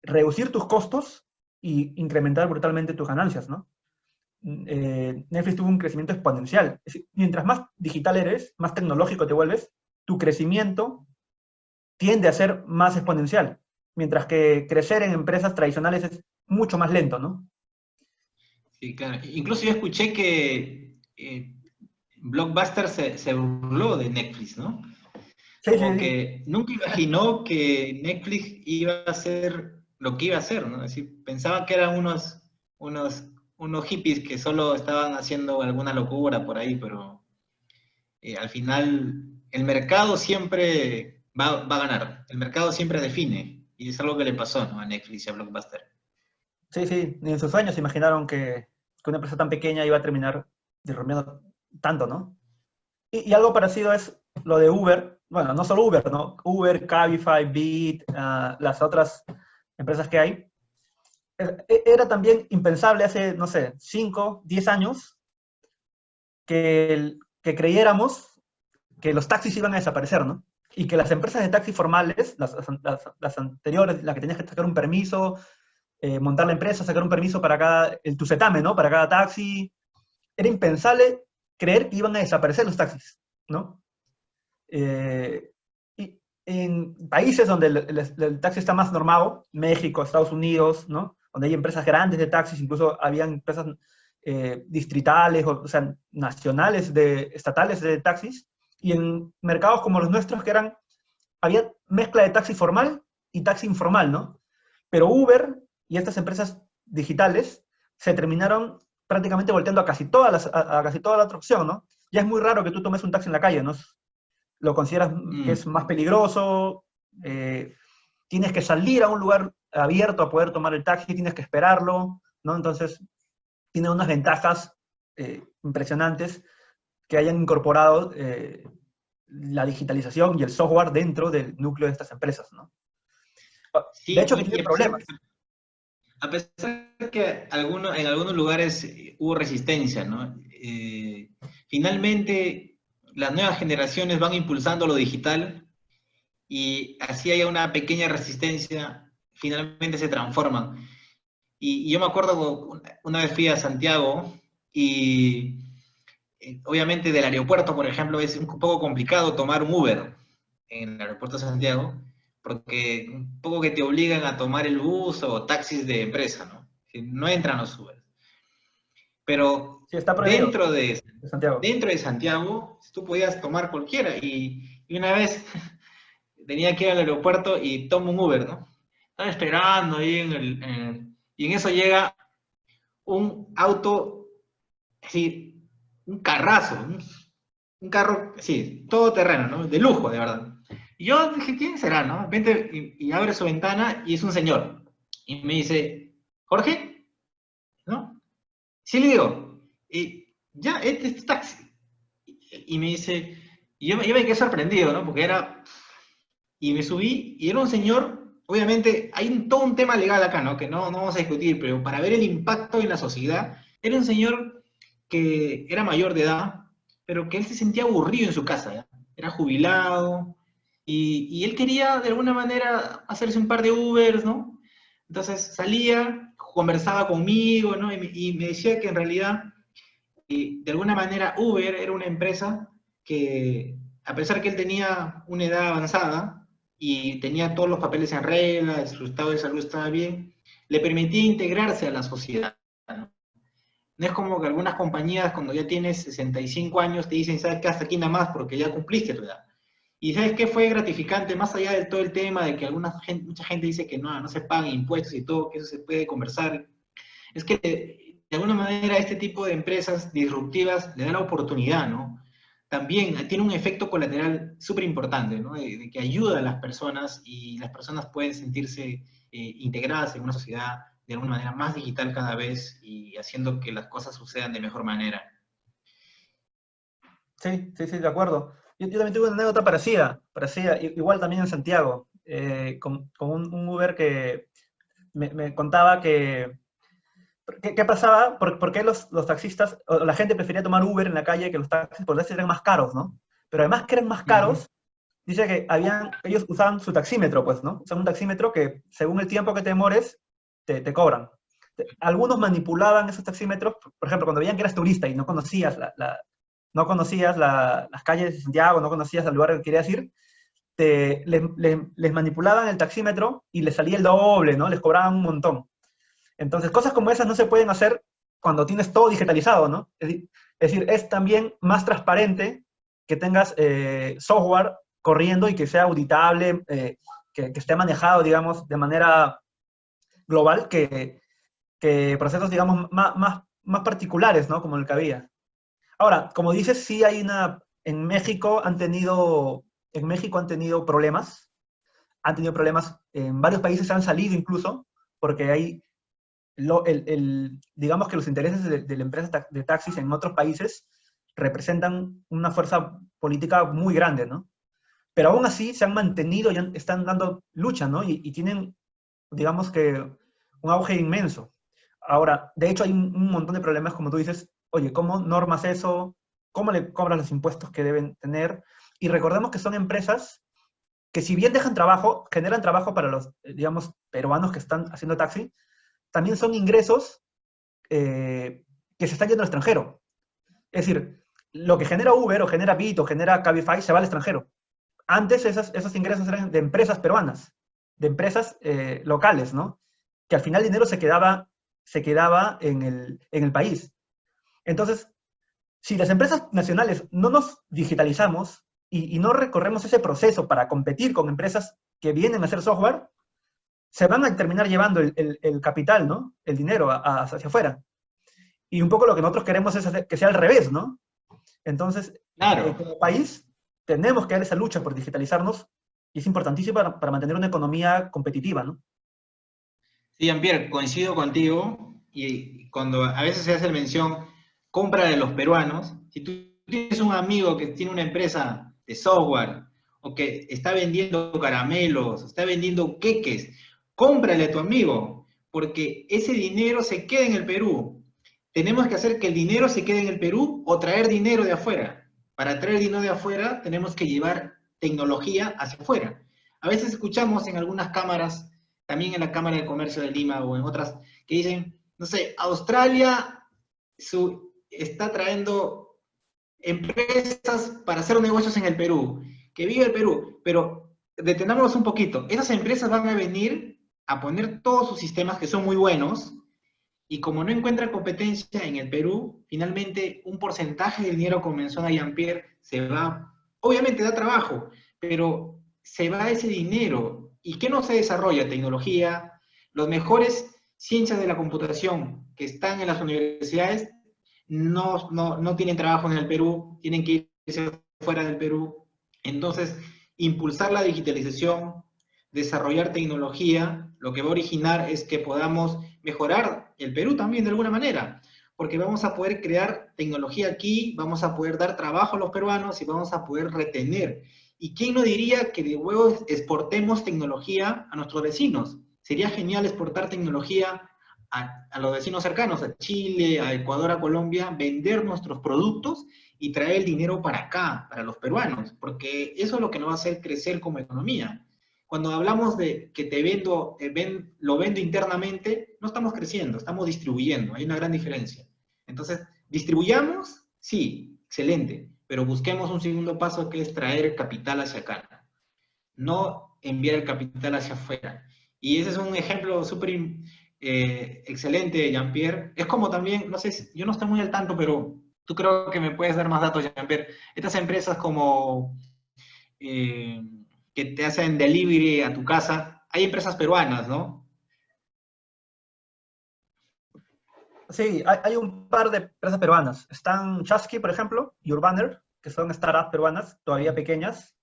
reducir tus costos y incrementar brutalmente tus ganancias, ¿no? Netflix tuvo un crecimiento exponencial. Es decir, mientras más digital eres, más tecnológico te vuelves, tu crecimiento tiende a ser más exponencial, mientras que crecer en empresas tradicionales es mucho más lento, ¿no? Sí, claro. Incluso yo escuché que Blockbuster se burló de Netflix, ¿no? Como que nunca imaginó que Netflix iba a hacer lo que iba a hacer, ¿no? Es decir, pensaban que eran unos hippies que solo estaban haciendo alguna locura por ahí, pero al final el mercado siempre va a ganar. El mercado siempre define. Y es algo que le pasó, ¿no? A Netflix y a Blockbuster. Sí, sí, ni en sus sueños imaginaron que una empresa tan pequeña iba a terminar disrumpiendo tanto, ¿no? Y algo parecido es lo de Uber. Bueno, no solo Uber, ¿no? Uber, Cabify, Bit, las otras empresas que hay. Era también impensable hace, no sé, 5, 10 años que creyéramos que los taxis iban a desaparecer, ¿no? Y que las empresas de taxis formales, las anteriores, las que tenías que sacar un permiso, montar la empresa, sacar un permiso para el tucetame, ¿no? Para cada taxi. Era impensable creer que iban a desaparecer los taxis, ¿no? Y en países donde el taxi está más normado, México, Estados Unidos, ¿no? Donde hay empresas grandes de taxis, incluso habían empresas distritales, o sea, nacionales, estatales de taxis, y en mercados como los nuestros había mezcla de taxi formal y taxi informal, ¿no? Pero Uber y estas empresas digitales se terminaron prácticamente volteando a casi toda la otra opción, ¿no? Ya es muy raro que tú tomes un taxi en la calle, ¿no? Lo consideras que es más peligroso, tienes que salir a un lugar abierto a poder tomar el taxi, tienes que esperarlo, ¿no? Entonces, tiene unas ventajas impresionantes que hayan incorporado la digitalización y el software dentro del núcleo de estas empresas, ¿no? Sí, De hecho, que y tienen problemas. a pesar de que en algunos lugares hubo resistencia, ¿no? Finalmente, las nuevas generaciones van impulsando lo digital y así haya una pequeña resistencia, finalmente se transforman. Y yo me acuerdo, una vez fui a Santiago y obviamente del aeropuerto, por ejemplo, es un poco complicado tomar un Uber en el aeropuerto de Santiago, porque un poco que te obligan a tomar el bus o taxis de empresa, ¿no? Que no entran los Uber. Pero Sí, está prohibido en Santiago. dentro de Santiago, tú podías tomar cualquiera. Y una vez tenía que ir al aeropuerto y tomo un Uber, ¿no? Estaba esperando ahí y en eso llega un auto, así, un carrazo, un carro, sí, todo terreno, ¿no? De lujo, de verdad. Y yo dije, ¿quién será, no? De repente, y abre su ventana y es un señor. Y me dice, Jorge, ¿no? Sí, le digo, ya, este es tu taxi. Y me dice, y yo me quedé sorprendido, ¿no? Porque y me subí, y era un señor, obviamente, hay todo un tema legal acá, ¿no? Que no vamos a discutir, pero para ver el impacto en la sociedad, era un señor que era mayor de edad, pero que él se sentía aburrido en su casa, ¿ya? Era jubilado, y él quería de alguna manera hacerse un par de Ubers, ¿no? Entonces salía, conversaba conmigo, ¿no? Y me decía que en realidad, de alguna manera, Uber era una empresa que, a pesar que él tenía una edad avanzada y tenía todos los papeles en regla, su estado de salud estaba bien, le permitía integrarse a la sociedad, ¿no? No es como que algunas compañías cuando ya tienes 65 años te dicen, ¿sabes qué? Hasta aquí nada más porque ya cumpliste tu edad. Y ¿sabes qué fue gratificante? Más allá de todo el tema de que mucha gente dice que no se pagan impuestos y todo, que eso se puede conversar, es que de alguna manera este tipo de empresas disruptivas le da la oportunidad, ¿no? También tiene un efecto colateral súper importante, ¿no? De que ayuda a las personas y las personas pueden sentirse integradas en una sociedad de alguna manera más digital cada vez y haciendo que las cosas sucedan de mejor manera. Sí, sí, sí, de acuerdo. Yo también tuve una anécdota parecida, igual también en Santiago, con un Uber que me contaba que, ¿qué pasaba? ¿Por qué los taxistas, o la gente prefería tomar Uber en la calle que los taxis? Porque los taxis eran más caros, ¿no? Pero además que eran más Uh -huh. caros, dice que ellos usaban su taxímetro, pues, ¿no? Usaban un taxímetro que según el tiempo que te demores, te cobran. Algunos manipulaban esos taxímetros, por ejemplo, cuando veían que eras turista y no conocías no conocías las calles de Santiago, no conocías el lugar que querías ir, les manipulaban el taxímetro y les salía el doble, ¿no? Les cobraban un montón. Entonces, cosas como esas no se pueden hacer cuando tienes todo digitalizado, ¿no? Es decir, es también más transparente que tengas software corriendo y que sea auditable, que esté manejado, digamos, de manera global que procesos, digamos, más particulares, ¿no? Como el que había. Ahora, como dices, sí hay en México han tenido problemas, en varios países han salido incluso, porque hay, digamos que los intereses de la empresa de taxis en otros países representan una fuerza política muy grande, ¿no? Pero aún así se han mantenido y están dando lucha, ¿no? Y tienen, digamos que, un auge inmenso. Ahora, de hecho hay un montón de problemas, como tú dices, oye, ¿cómo normas eso? ¿Cómo le cobras los impuestos que deben tener? Y recordemos que son empresas que si bien dejan trabajo, generan trabajo para los, digamos, peruanos que están haciendo taxi, también son ingresos que se están yendo al extranjero. Es decir, lo que genera Uber o genera Bit o genera Cabify se va al extranjero. Antes esos ingresos eran de empresas peruanas, de empresas locales, ¿no? Que al final el dinero se quedaba en el país. Entonces, si las empresas nacionales no nos digitalizamos y no recorremos ese proceso para competir con empresas que vienen a hacer software, se van a terminar llevando el capital, ¿no? El dinero hacia afuera. Y un poco lo que nosotros queremos es que sea al revés, ¿no? Entonces, Claro. como país, tenemos que dar esa lucha por digitalizarnos y es importantísimo para mantener una economía competitiva, ¿no? Sí, Jean-Pierre, coincido contigo, y cuando a veces se hace mención, compra de los peruanos, si tú tienes un amigo que tiene una empresa de software, o que está vendiendo caramelos, está vendiendo queques, cómprale a tu amigo, porque ese dinero se queda en el Perú. Tenemos que hacer que el dinero se quede en el Perú o traer dinero de afuera. Para traer dinero de afuera tenemos que llevar tecnología hacia afuera. A veces escuchamos en algunas cámaras, también en la Cámara de Comercio de Lima o en otras, que dicen, no sé, Australia está trayendo empresas para hacer negocios en el Perú, que vive el Perú, pero detenámonos un poquito. Esas empresas van a venir a poner todos sus sistemas que son muy buenos, y como no encuentra competencia en el Perú, finalmente un porcentaje del dinero, como menciona Jean-Pierre, se va. Obviamente da trabajo, pero se va ese dinero. ¿Y qué no se desarrolla? Tecnología. Los mejores ciencias de la computación que están en las universidades no tienen trabajo en el Perú, tienen que irse fuera del Perú. Entonces, impulsar la digitalización, desarrollar tecnología, lo que va a originar es que podamos mejorar el Perú también de alguna manera, porque vamos a poder crear tecnología aquí, vamos a poder dar trabajo a los peruanos y vamos a poder retener. ¿Y quién no diría que de luego exportemos tecnología a nuestros vecinos? Sería genial exportar tecnología a los vecinos cercanos, a Chile, a Ecuador, a Colombia, vender nuestros productos y traer el dinero para acá, para los peruanos, porque eso es lo que nos va a hacer crecer como economía. Cuando hablamos de que lo vendo internamente, no estamos creciendo, estamos distribuyendo, hay una gran diferencia. Entonces, distribuyamos, sí, excelente, pero busquemos un segundo paso que es traer capital hacia acá, no enviar el capital hacia afuera. Y ese es un ejemplo súper excelente, Jean-Pierre. Es como también, no sé, yo no estoy muy al tanto, pero tú creo que me puedes dar más datos, Jean-Pierre. Estas empresas como que te hacen delivery a tu casa, hay empresas peruanas, ¿no? Sí, hay un par de empresas peruanas. Están Chasqui, por ejemplo, y Urbaner, que son startups peruanas, todavía pequeñas,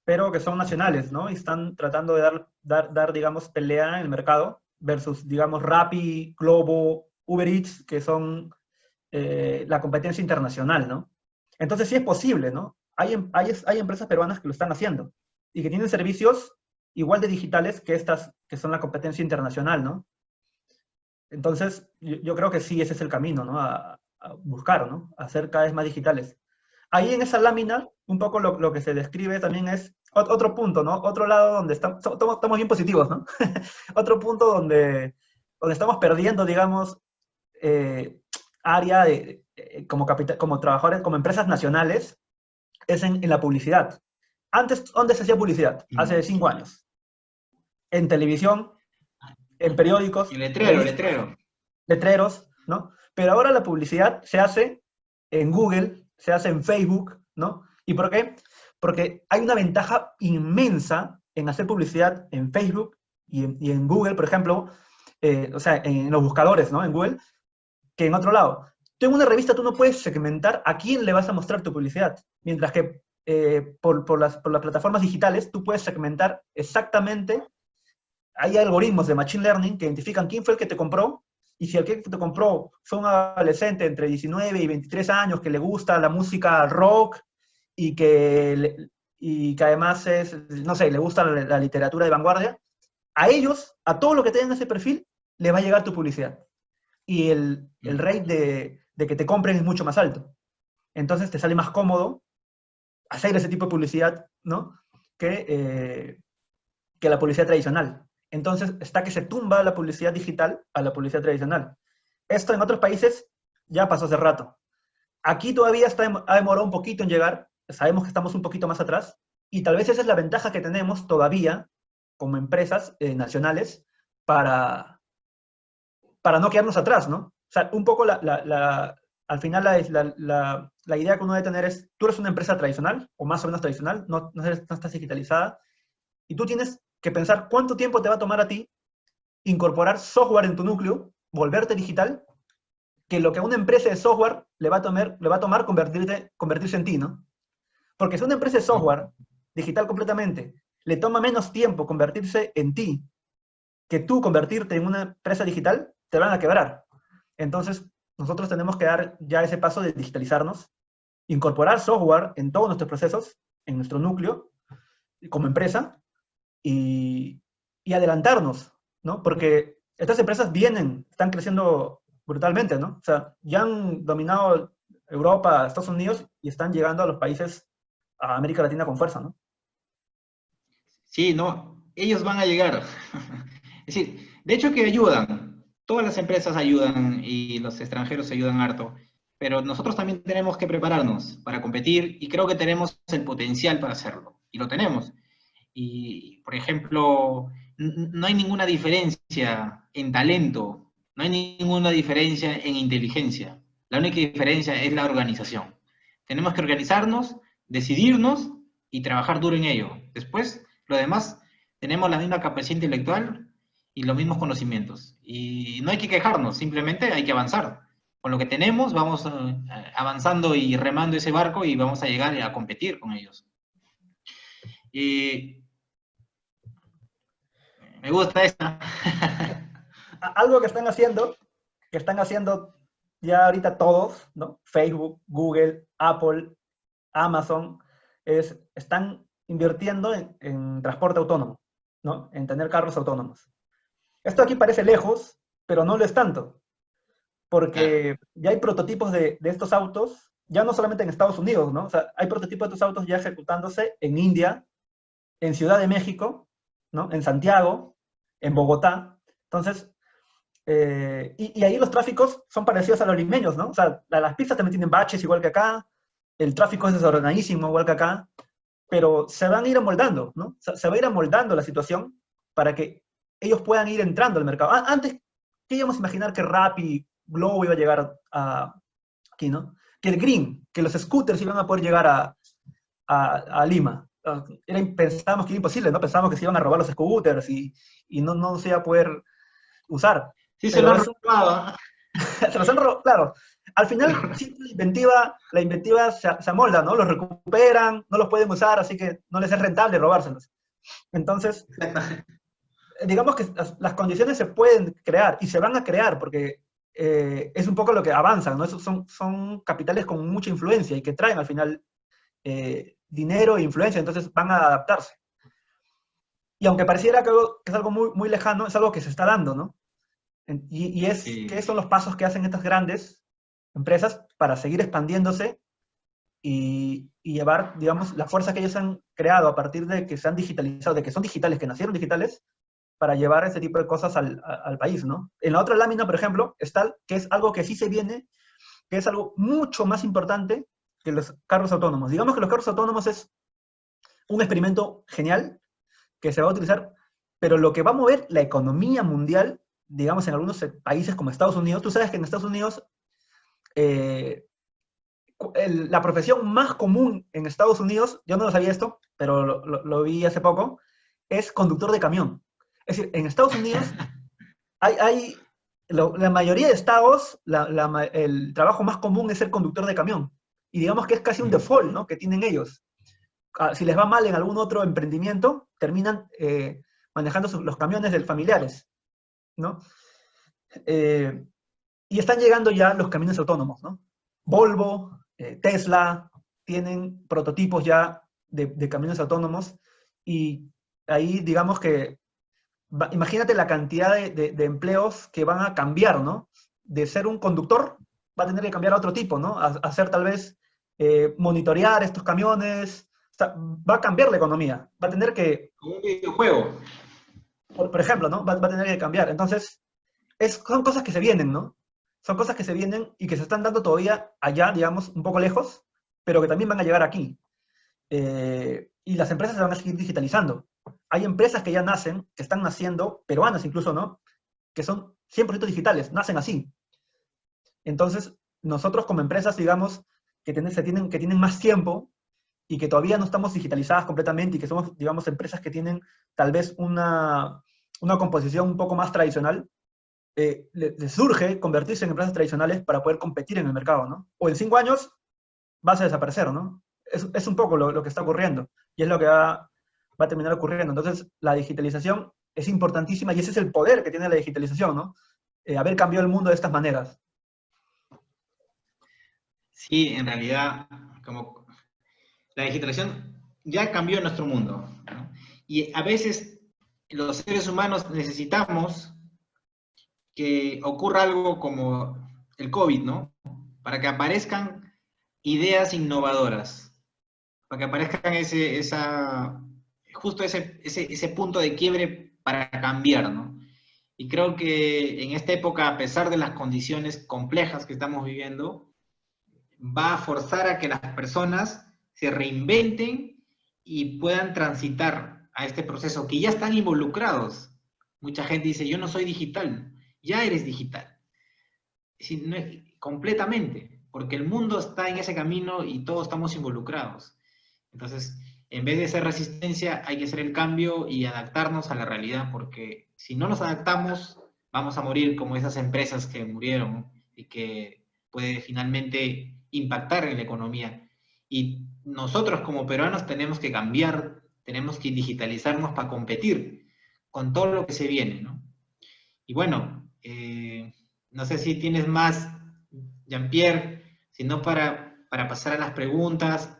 pero que son nacionales, ¿no? Y están tratando de dar digamos, pelea en el mercado versus, digamos, Rappi, Globo, Uber Eats, que son la competencia internacional, ¿no? Entonces sí es posible, ¿no? Hay empresas peruanas que lo están haciendo y que tienen servicios igual de digitales que estas que son la competencia internacional, ¿no? Entonces yo creo que sí, ese es el camino, ¿no? A buscar, ¿no? A hacer cada vez más digitales. Ahí en esa lámina, un poco lo que se describe también es otro punto, ¿no? Otro lado donde estamos bien positivos, ¿no? Otro punto donde estamos perdiendo, digamos, área como trabajadores, como empresas nacionales, es en la publicidad. Antes, ¿dónde se hacía publicidad? Hace 5 años. En televisión, en periódicos, El letrero, el revistas, letrero. letreros, ¿no? Pero ahora la publicidad se hace en Google, se hace en Facebook, ¿no? ¿Y por qué? Porque hay una ventaja inmensa en hacer publicidad en Facebook y en Google, por ejemplo, o sea, en los buscadores, ¿no? En Google, que en otro lado. Tú en una revista tú no puedes segmentar a quién le vas a mostrar tu publicidad, mientras que por las plataformas digitales tú puedes segmentar exactamente, hay algoritmos de Machine Learning que identifican quién fue el que te compró, y si el que te compró fue un adolescente entre 19 y 23 años que le gusta la música rock y que además no sé, le gusta la literatura de vanguardia, a ellos, a todo lo que tengan ese perfil, les va a llegar tu publicidad. Y el rate de que te compren es mucho más alto. Entonces te sale más cómodo hacer ese tipo de publicidad, ¿no? Que la publicidad tradicional. Entonces, está que se tumba la publicidad digital a la publicidad tradicional. Esto en otros países ya pasó hace rato. Aquí todavía ha demorado un poquito en llegar, sabemos que estamos un poquito más atrás, y tal vez esa es la ventaja que tenemos todavía como empresas nacionales para, para no quedarnos atrás, ¿no? O sea, un poco al final la idea que uno debe tener es, tú eres una empresa tradicional, o más o menos tradicional, no estás digitalizada, y tú tienes que pensar cuánto tiempo te va a tomar a ti incorporar software en tu núcleo, volverte digital, que lo que a una empresa de software le va a tomar convertirse en ti, ¿no? Porque si una empresa de software, digital completamente, le toma menos tiempo convertirse en ti que tú convertirte en una empresa digital, te van a quebrar. Entonces, nosotros tenemos que dar ya ese paso de digitalizarnos, incorporar software en todos nuestros procesos, en nuestro núcleo, como empresa, y adelantarnos, ¿no? Porque estas empresas están creciendo brutalmente, ¿no? O sea, ya han dominado Europa, Estados Unidos, y están llegando a los países, a América Latina con fuerza, ¿no? Sí, no, ellos van a llegar. Es decir, de hecho que ayudan. Todas las empresas ayudan y los extranjeros ayudan harto. Pero nosotros también tenemos que prepararnos para competir y creo que tenemos el potencial para hacerlo. Y lo tenemos. Y, por ejemplo, no hay ninguna diferencia en talento, no hay ninguna diferencia en inteligencia. La única diferencia es la organización. Tenemos que organizarnos, decidirnos y trabajar duro en ello. Después, lo demás, tenemos la misma capacidad intelectual y los mismos conocimientos. Y no hay que quejarnos, simplemente hay que avanzar. Con lo que tenemos, vamos avanzando y remando ese barco y vamos a llegar a competir con ellos. Y me gusta esta. Algo que están haciendo ya ahorita todos, ¿no? Facebook, Google, Apple, Amazon, están invirtiendo en transporte autónomo, ¿no? En tener carros autónomos. Esto aquí parece lejos, pero no lo es tanto, porque ya hay prototipos de estos autos, ya no solamente en Estados Unidos, ¿no? O sea, hay prototipos de estos autos ya ejecutándose en India, en Ciudad de México, ¿no? En Santiago, en Bogotá. Entonces, y ahí los tráficos son parecidos a los limeños, ¿no? O sea, las pistas también tienen baches igual que acá, el tráfico es desordenadísimo igual que acá, pero se van a ir amoldando, ¿no? Se va a ir amoldando la situación para que ellos puedan ir entrando al mercado. Antes, ¿qué íbamos a imaginar que Rappi, Globo iba a llegar aquí, ¿no? Que el Green, que los scooters iban a poder llegar a Lima. Pensábamos que era imposible, ¿no? Pensábamos que se iban a robar los scooters y no se iba a poder usar. Sí, se lo han robado. Se los han robado, claro. Al final, sí, la inventiva se amolda, ¿no? Los recuperan, no los pueden usar, así que no les es rentable robárselos. Entonces, digamos que las condiciones se pueden crear y se van a crear porque es un poco lo que avanzan, ¿no? Son capitales con mucha influencia y que traen al final dinero e influencia, entonces van a adaptarse. Y aunque pareciera que es algo muy, muy lejano, es algo que se está dando, ¿no? Sí. ¿Qué son los pasos que hacen estas grandes empresas para seguir expandiéndose y llevar, digamos, la fuerza que ellos han creado a partir de que se han digitalizado, de que son digitales, que nacieron digitales, para llevar ese tipo de cosas al país, ¿no? En la otra lámina, por ejemplo, está que es algo que sí se viene, que es algo mucho más importante que los carros autónomos. Digamos que los carros autónomos es un experimento genial que se va a utilizar, pero lo que va a mover la economía mundial, digamos, en algunos países como Estados Unidos, tú sabes que en Estados Unidos la profesión más común en Estados Unidos, yo no lo sabía esto, pero lo vi hace poco, es conductor de camión. Es decir, en Estados Unidos la mayoría de estados, el trabajo más común es ser conductor de camión. Y digamos que es casi un default, ¿no? Que tienen ellos. Si les va mal en algún otro emprendimiento, terminan manejando los camiones de familiares, ¿no? Y están llegando ya los camiones autónomos, ¿no? Volvo, Tesla, tienen prototipos ya de camiones autónomos y ahí digamos que, imagínate la cantidad de empleos que van a cambiar, ¿no? De ser un conductor, va a tener que cambiar a otro tipo, ¿no? A ser tal vez monitorear estos camiones. O sea, va a cambiar la economía. Va a tener que, Como un videojuego. por ejemplo, ¿no? Va a tener que cambiar. Entonces, son cosas que se vienen, ¿no? Son cosas que se vienen y que se están dando todavía allá, digamos, un poco lejos, pero que también van a llegar aquí. Y las empresas se van a seguir digitalizando. Hay empresas que ya nacen, que están naciendo, peruanas incluso, ¿no? Que son 100% digitales, nacen así. Entonces, nosotros como empresas, digamos, que tienen más tiempo y que todavía no estamos digitalizadas completamente y que somos, digamos, empresas que tienen tal vez una composición un poco más tradicional, les surge convertirse en empresas tradicionales para poder competir en el mercado, ¿no? O en 5 años vas a desaparecer, ¿no? Es un poco lo que está ocurriendo y es lo que va a terminar ocurriendo. Entonces, la digitalización es importantísima y ese es el poder que tiene la digitalización, ¿no? Haber cambiado el mundo de estas maneras. Sí, en realidad, como la digitalización ya cambió nuestro mundo, ¿no? Y a veces los seres humanos necesitamos que ocurra algo como el COVID, ¿no? Para que aparezcan ideas innovadoras, para que aparezcan justo ese punto de quiebre para cambiar, ¿no? Y creo que en esta época, a pesar de las condiciones complejas que estamos viviendo, va a forzar a que las personas se reinventen y puedan transitar a este proceso, que ya están involucrados. Mucha gente dice, yo no soy digital, ya eres digital. Sí, no, completamente, porque el mundo está en ese camino y todos estamos involucrados. Entonces, en vez de hacer resistencia, hay que hacer el cambio y adaptarnos a la realidad, porque si no nos adaptamos, vamos a morir como esas empresas que murieron y que puede finalmente impactar en la economía. Y nosotros como peruanos tenemos que cambiar, tenemos que digitalizarnos para competir con todo lo que se viene, ¿no? Y bueno, no sé si tienes más, Jean-Pierre, sino para pasar a las preguntas.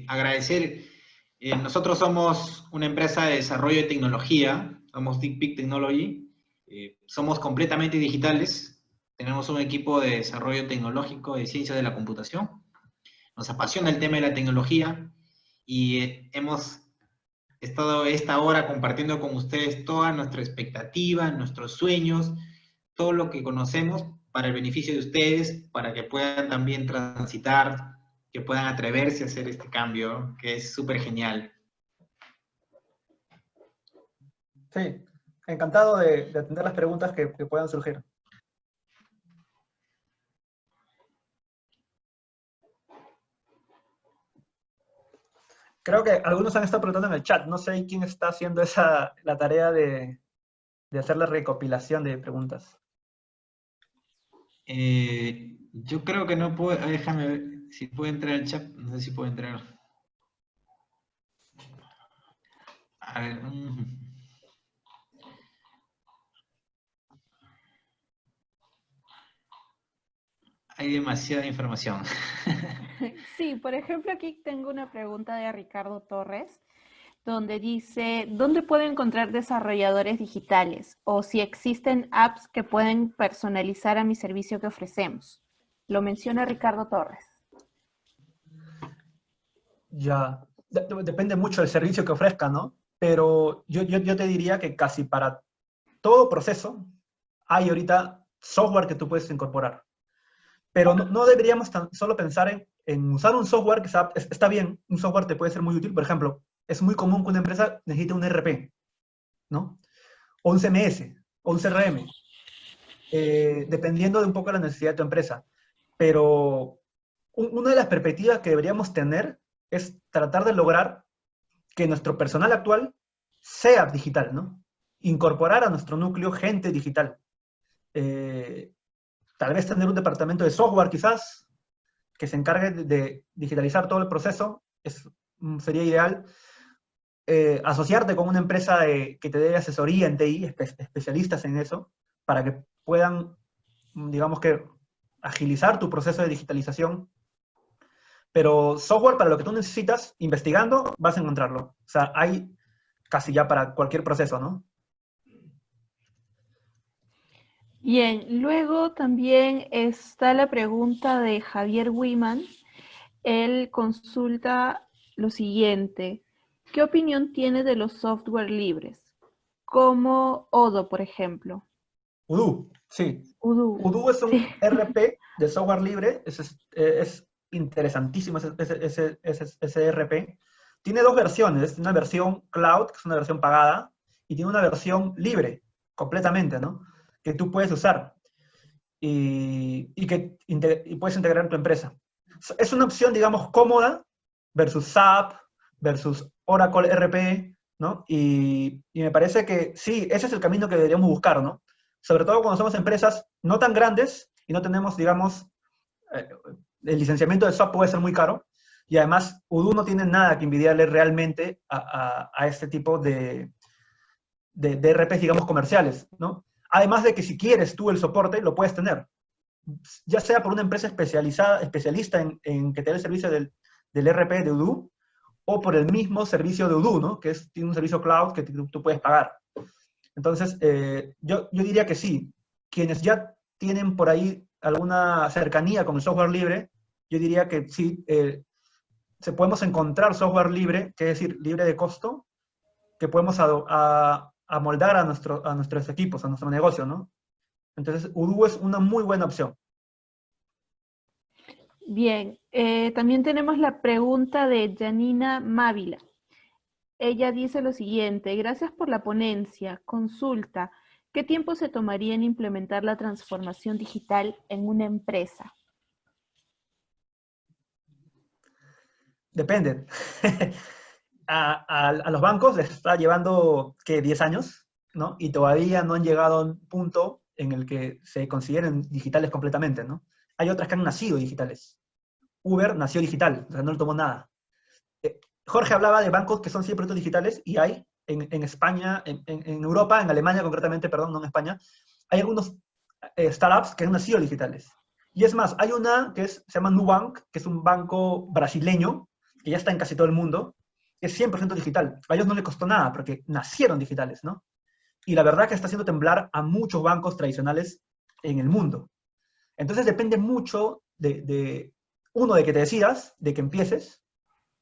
Agradecer, nosotros somos una empresa de desarrollo de tecnología, somos Deep Technology, somos completamente digitales, tenemos un equipo de desarrollo tecnológico de ciencias de la computación, nos apasiona el tema de la tecnología y hemos estado esta hora compartiendo con ustedes toda nuestra expectativa, nuestros sueños, todo lo que conocemos para el beneficio de ustedes, para que puedan también transitar, que puedan atreverse a hacer este cambio, que es súper genial. Sí, encantado de atender las preguntas que puedan surgir. Creo que algunos han estado preguntando en el chat. No sé quién está haciendo la tarea de hacer la recopilación de preguntas. Yo creo que no puedo, déjame ver si puedo entrar al chat, no sé si puedo entrar. A ver, hay demasiada información. Sí, por ejemplo, aquí tengo una pregunta de Ricardo Torres, donde dice, ¿dónde puedo encontrar desarrolladores digitales? O si existen apps que pueden personalizar a mi servicio que ofrecemos. Lo menciona Ricardo Torres. Ya, depende mucho del servicio que ofrezca, ¿no? Pero yo te diría que casi para todo proceso hay ahorita software que tú puedes incorporar. Pero no deberíamos tan solo pensar en usar un software que está bien, un software te puede ser muy útil. Por ejemplo, es muy común que una empresa necesite un ERP, ¿no? O un CMS, o un CRM, dependiendo de un poco la necesidad de tu empresa. Pero una de las perspectivas que deberíamos tener es tratar de lograr que nuestro personal actual sea digital, ¿no? Incorporar a nuestro núcleo gente digital. Tal vez tener un departamento de software quizás, que se encargue de digitalizar todo el proceso, sería ideal. Asociarte con una empresa que te dé asesoría en TI, especialistas en eso, para que puedan, digamos que, agilizar tu proceso de digitalización. Pero software para lo que tú necesitas, investigando, vas a encontrarlo. O sea, hay casi ya para cualquier proceso, ¿no? Bien, luego también está la pregunta de Javier Wiman, él consulta lo siguiente. ¿Qué opinión tiene de los software libres? Como Odoo, por ejemplo. Odoo, sí. Odoo, Odoo es sí. un RP de software libre, es interesantísimo ese RP. Tiene dos versiones, una versión cloud, que es una versión pagada, y tiene una versión libre, completamente, ¿no? Que tú puedes usar y puedes integrar en tu empresa. Es una opción, digamos, cómoda versus SAP, versus Oracle RP, ¿no? Y me parece que sí, ese es el camino que deberíamos buscar, ¿no? Sobre todo cuando somos empresas no tan grandes y no tenemos, digamos, eh, el licenciamiento de SAP puede ser muy caro, y además Odoo no tiene nada que envidiarle realmente a este tipo de RPs, digamos, comerciales, ¿no? Además de que si quieres tú el soporte, lo puedes tener, ya sea por una empresa especialista en que te dé el servicio del RP de Odoo, o por el mismo servicio de Odoo, ¿no? Que tiene un servicio cloud que tú puedes pagar. Entonces, yo diría que sí. Quienes ya tienen por ahí alguna cercanía con el software libre, yo diría que sí, podemos encontrar software libre, que es decir, libre de costo, que podemos amoldar a nuestros equipos, a nuestro negocio, ¿no? Entonces, Odoo es una muy buena opción. Bien, también tenemos la pregunta de Janina Mávila. Ella dice lo siguiente, gracias por la ponencia, consulta, ¿qué tiempo se tomaría en implementar la transformación digital en una empresa? Depende. A los bancos les está llevando, ¿qué? 10 años, ¿no? Y todavía no han llegado a un punto en el que se consideren digitales completamente, ¿no? Hay otras que han nacido digitales. Uber nació digital, o sea, no le tomó nada. Jorge hablaba de bancos que son 100% digitales, y hay en España, en Europa, en Alemania concretamente, perdón, no en España, hay algunos startups que han nacido digitales. Y es más, hay una se llama Nubank, que es un banco brasileño, que ya está en casi todo el mundo, que es 100% digital. A ellos no les costó nada, porque nacieron digitales, ¿no? Y la verdad que está haciendo temblar a muchos bancos tradicionales en el mundo. Entonces depende mucho uno, de que te decidas, de que empieces,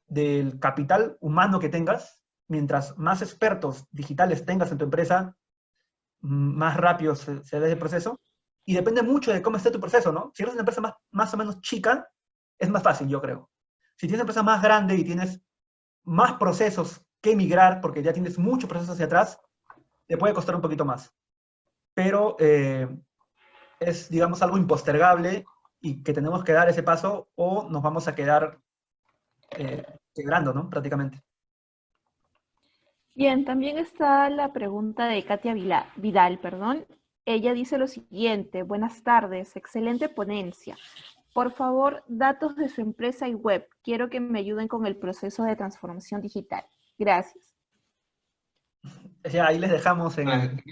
del capital humano que tengas. Mientras más expertos digitales tengas en tu empresa, más rápido se ve el proceso. Y depende mucho de cómo esté tu proceso, ¿no? Si eres una empresa más o menos chica, es más fácil, yo creo. Si tienes una empresa más grande y tienes más procesos que migrar, porque ya tienes muchos procesos hacia atrás, te puede costar un poquito más. Pero es, digamos, algo impostergable, y que tenemos que dar ese paso o nos vamos a quedar quebrando, ¿no? Prácticamente. Bien, también está la pregunta de Katia Vidal, perdón. Ella dice lo siguiente, buenas tardes, excelente ponencia. Por favor, datos de su empresa y web. Quiero que me ayuden con el proceso de transformación digital. Gracias. Ya, ahí les dejamos en Ah, el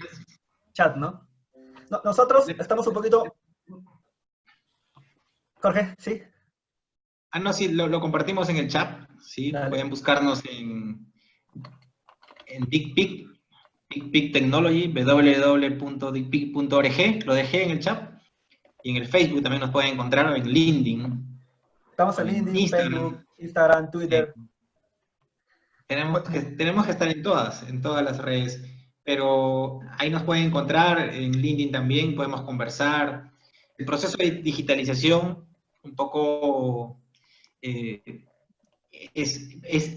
chat, ¿no? Nosotros estamos un poquito... Jorge, ¿sí? no, sí, lo compartimos en el chat, ¿sí? Dale. Pueden buscarnos en DeepPic, DeepPic Technology, www.deeppic.org, lo dejé en el chat. Y en el Facebook también nos pueden encontrar, o en LinkedIn, Estamos o en en LinkedIn, Instagram. Facebook, Instagram, Sí. Twitter. Tenemos que estar en todas las redes, pero ahí nos pueden encontrar, en LinkedIn también, podemos conversar. El proceso de digitalización, un poco, eh,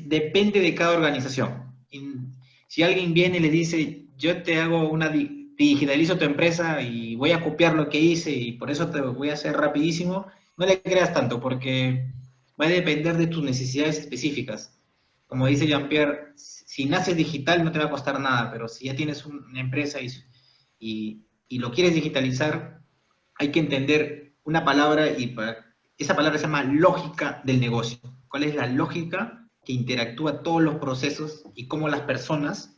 depende de cada organización. Si alguien viene y le dice, yo te hago digitalizo tu empresa y voy a copiar lo que hice y por eso te voy a hacer rapidísimo, no le creas tanto, porque va a depender de tus necesidades específicas. Como dice Jean-Pierre, si naces digital no te va a costar nada, pero si ya tienes una empresa y lo quieres digitalizar, hay que entender una palabra, y esa palabra se llama lógica del negocio. ¿Cuál es la lógica que interactúa todos los procesos y cómo las personas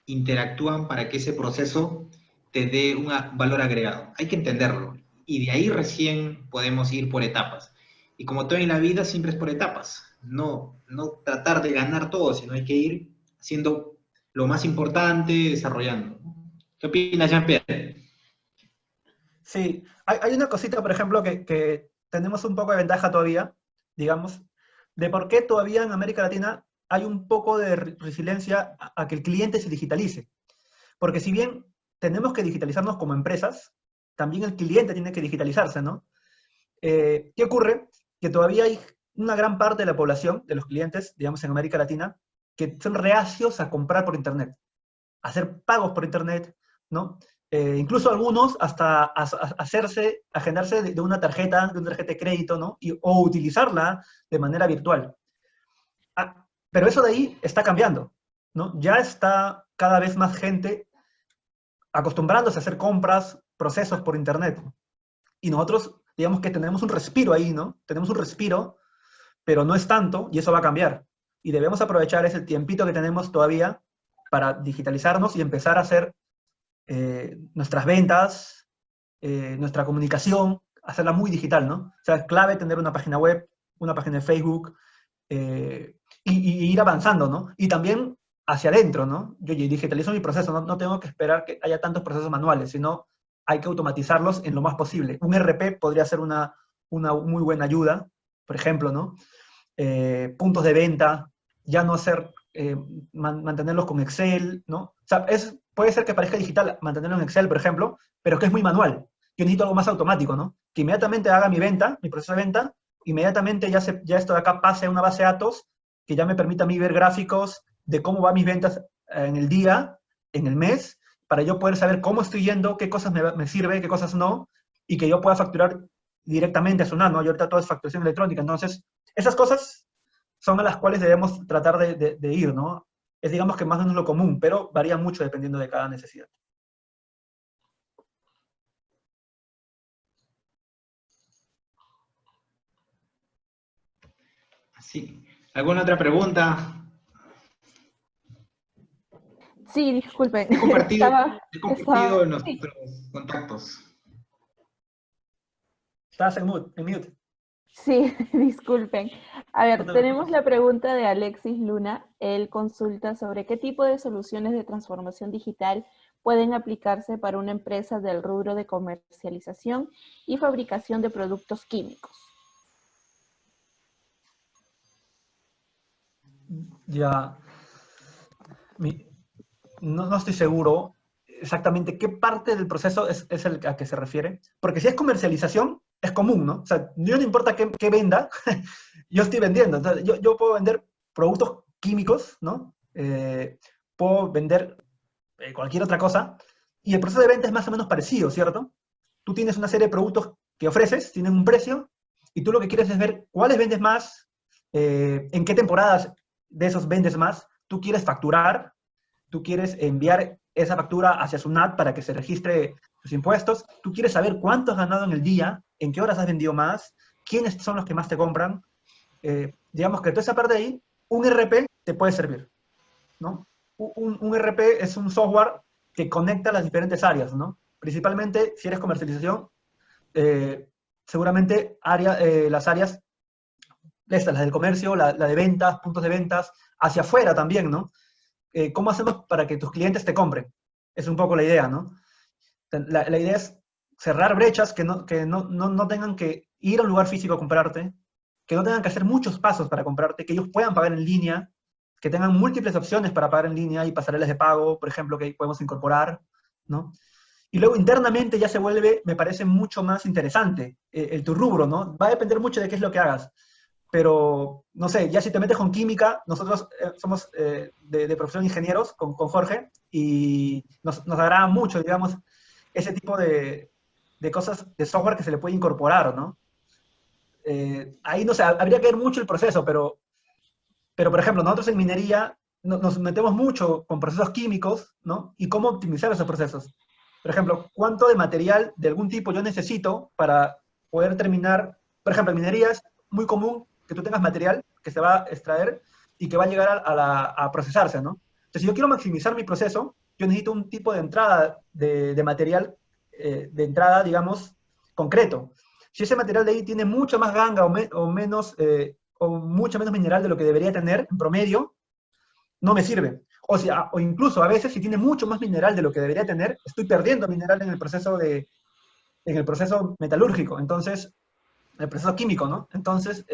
interactúan para que ese proceso te dé un valor agregado? Hay que entenderlo, y de ahí recién podemos ir por etapas. Y como todo en la vida, siempre es por etapas. No tratar de ganar todo, sino hay que ir haciendo lo más importante, desarrollando. ¿Qué opinas, Jean-Pierre? Sí, hay una cosita, por ejemplo, que tenemos un poco de ventaja todavía, digamos. de por qué todavía en América Latina hay un poco de resiliencia a que el cliente se digitalice. Porque si bien tenemos que digitalizarnos como empresas, también el cliente tiene que digitalizarse, ¿no? ¿Qué ocurre? Que todavía hay una gran parte de la población, de los clientes, digamos en América Latina, que son reacios a comprar por Internet, a hacer pagos por Internet, ¿no? Incluso algunos hasta agendarse de una tarjeta de crédito, ¿no? O utilizarla de manera virtual. Pero eso de ahí está cambiando, ¿no? Ya está cada vez más gente acostumbrándose a hacer compras, procesos por Internet. Y nosotros, digamos que tenemos un respiro ahí, ¿no? Tenemos un respiro, pero no es tanto, y eso va a cambiar. Y debemos aprovechar ese tiempito que tenemos todavía para digitalizarnos y empezar a hacer nuestras ventas, nuestra comunicación, hacerla muy digital, ¿no? O sea, es clave tener una página web, una página de Facebook, y ir avanzando, ¿no? Y también hacia adentro, ¿no? Yo digitalizo mi proceso, no tengo que esperar que haya tantos procesos manuales, sino hay que automatizarlos en lo más posible. Un RP podría ser una muy buena ayuda, por ejemplo, ¿no? Puntos de venta, ya no hacer, mantenerlos con Excel, ¿no? O sea, puede ser que parezca digital mantenerlo en Excel, por ejemplo, pero que es muy manual. Yo necesito algo más automático, ¿no? Que inmediatamente haga mi venta, mi proceso de venta, inmediatamente ya esto de acá pase a una base de datos que ya me permita a mí ver gráficos de cómo van mis ventas en el día, en el mes, para yo poder saber cómo estoy yendo, qué cosas me sirve, qué cosas no, y que yo pueda facturar directamente a Sunat, ¿no? Y ahorita todo es facturación electrónica. Entonces, esas cosas son a las cuales debemos tratar de ir, ¿no? Es, digamos, que más o menos lo común, pero varía mucho dependiendo de cada necesidad. Sí. ¿Alguna otra pregunta? Sí, disculpen. He compartido Estaba, nuestros sí. contactos. Estás en mute. Sí, disculpen. A No ver, te tenemos preocupes. la pregunta de Alexis Luna. Él consulta sobre qué tipo de soluciones de transformación digital pueden aplicarse para una empresa del rubro de comercialización y fabricación de productos químicos. Ya, no estoy seguro exactamente qué parte del proceso es el a que se refiere, porque si es comercialización, es común, ¿no? O sea, no importa qué venda, yo estoy vendiendo. Entonces, yo puedo vender productos químicos, ¿no? Puedo vender cualquier otra cosa, y el proceso de venta es más o menos parecido, ¿cierto? Tú tienes una serie de productos que ofreces, tienen un precio, y tú lo que quieres es ver cuáles vendes más, en qué temporadas de esos vendes más, tú quieres facturar, tú quieres enviar esa factura hacia Sunat para que se registre tus impuestos, tú quieres saber cuánto has ganado en el día, en qué horas has vendido más, quiénes son los que más te compran. Digamos que toda esa parte de ahí, un RP te puede servir, ¿no? Un RP es un software que conecta las diferentes áreas, ¿no? Principalmente, si eres comercialización, seguramente las áreas, las del comercio, la de ventas, puntos de ventas, hacia afuera también, ¿no? ¿Cómo hacemos para que tus clientes te compren? Es un poco la idea, ¿no? La idea es cerrar brechas que no tengan que ir a un lugar físico a comprarte, que no tengan que hacer muchos pasos para comprarte, que ellos puedan pagar en línea, que tengan múltiples opciones para pagar en línea y pasarelas de pago, por ejemplo, que podemos incorporar, ¿no? Y luego internamente ya se vuelve, me parece, mucho más interesante tu rubro, ¿no? Va a depender mucho de qué es lo que hagas. Pero, no sé, ya si te metes con química, nosotros somos de profesión ingenieros con Jorge, y nos agrada mucho, digamos, ese tipo de cosas, de software que se le puede incorporar, ¿no? Ahí, no sé, habría que ver mucho el proceso, pero por ejemplo, nosotros en minería nos metemos mucho con procesos químicos, ¿no? Y cómo optimizar esos procesos. Por ejemplo, ¿cuánto de material de algún tipo yo necesito para poder terminar? Por ejemplo, en minería es muy común que tú tengas material que se va a extraer y que va a llegar a procesarse, ¿no? Entonces, si yo quiero maximizar mi proceso, yo necesito un tipo de entrada de material, de entrada, digamos, concreto. Si ese material de ahí tiene mucha más ganga o menos, o mucho menos mineral de lo que debería tener en promedio, no me sirve. O incluso a veces, si tiene mucho más mineral de lo que debería tener, estoy perdiendo mineral en el proceso metalúrgico, entonces, en el proceso químico, ¿no? Entonces,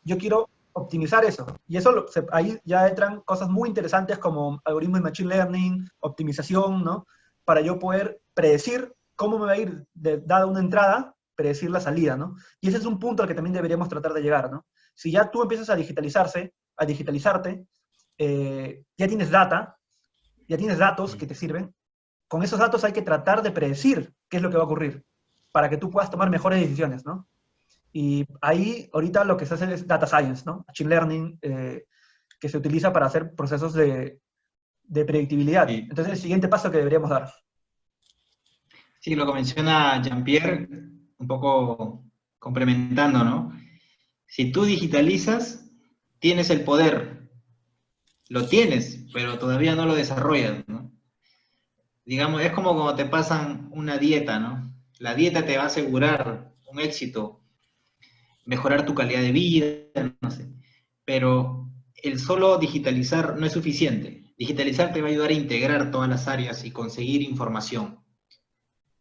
yo quiero optimizar eso. Y eso ahí ya entran cosas muy interesantes como algoritmos de Machine Learning, optimización, ¿no? Para yo poder predecir cómo me va a ir dada una entrada, predecir la salida, ¿no? Y ese es un punto al que también deberíamos tratar de llegar, ¿no? Si ya tú empiezas a digitalizarte, ya tienes ya tienes datos que te sirven. Con esos datos hay que tratar de predecir qué es lo que va a ocurrir, para que tú puedas tomar mejores decisiones, ¿no? Y ahí, ahorita lo que se hace es data science, ¿no? Machine learning, que se utiliza para hacer procesos de predictibilidad. Sí. Entonces, el siguiente paso que deberíamos dar. Sí, lo que menciona Jean-Pierre, un poco complementando, ¿no? Si tú digitalizas, tienes el poder, lo tienes, pero todavía no lo desarrollas, ¿no? Digamos, es como cuando te pasan una dieta, ¿no? La dieta te va a asegurar un éxito, mejorar tu calidad de vida, no sé. Pero el solo digitalizar no es suficiente. Digitalizar te va a ayudar a integrar todas las áreas y conseguir información.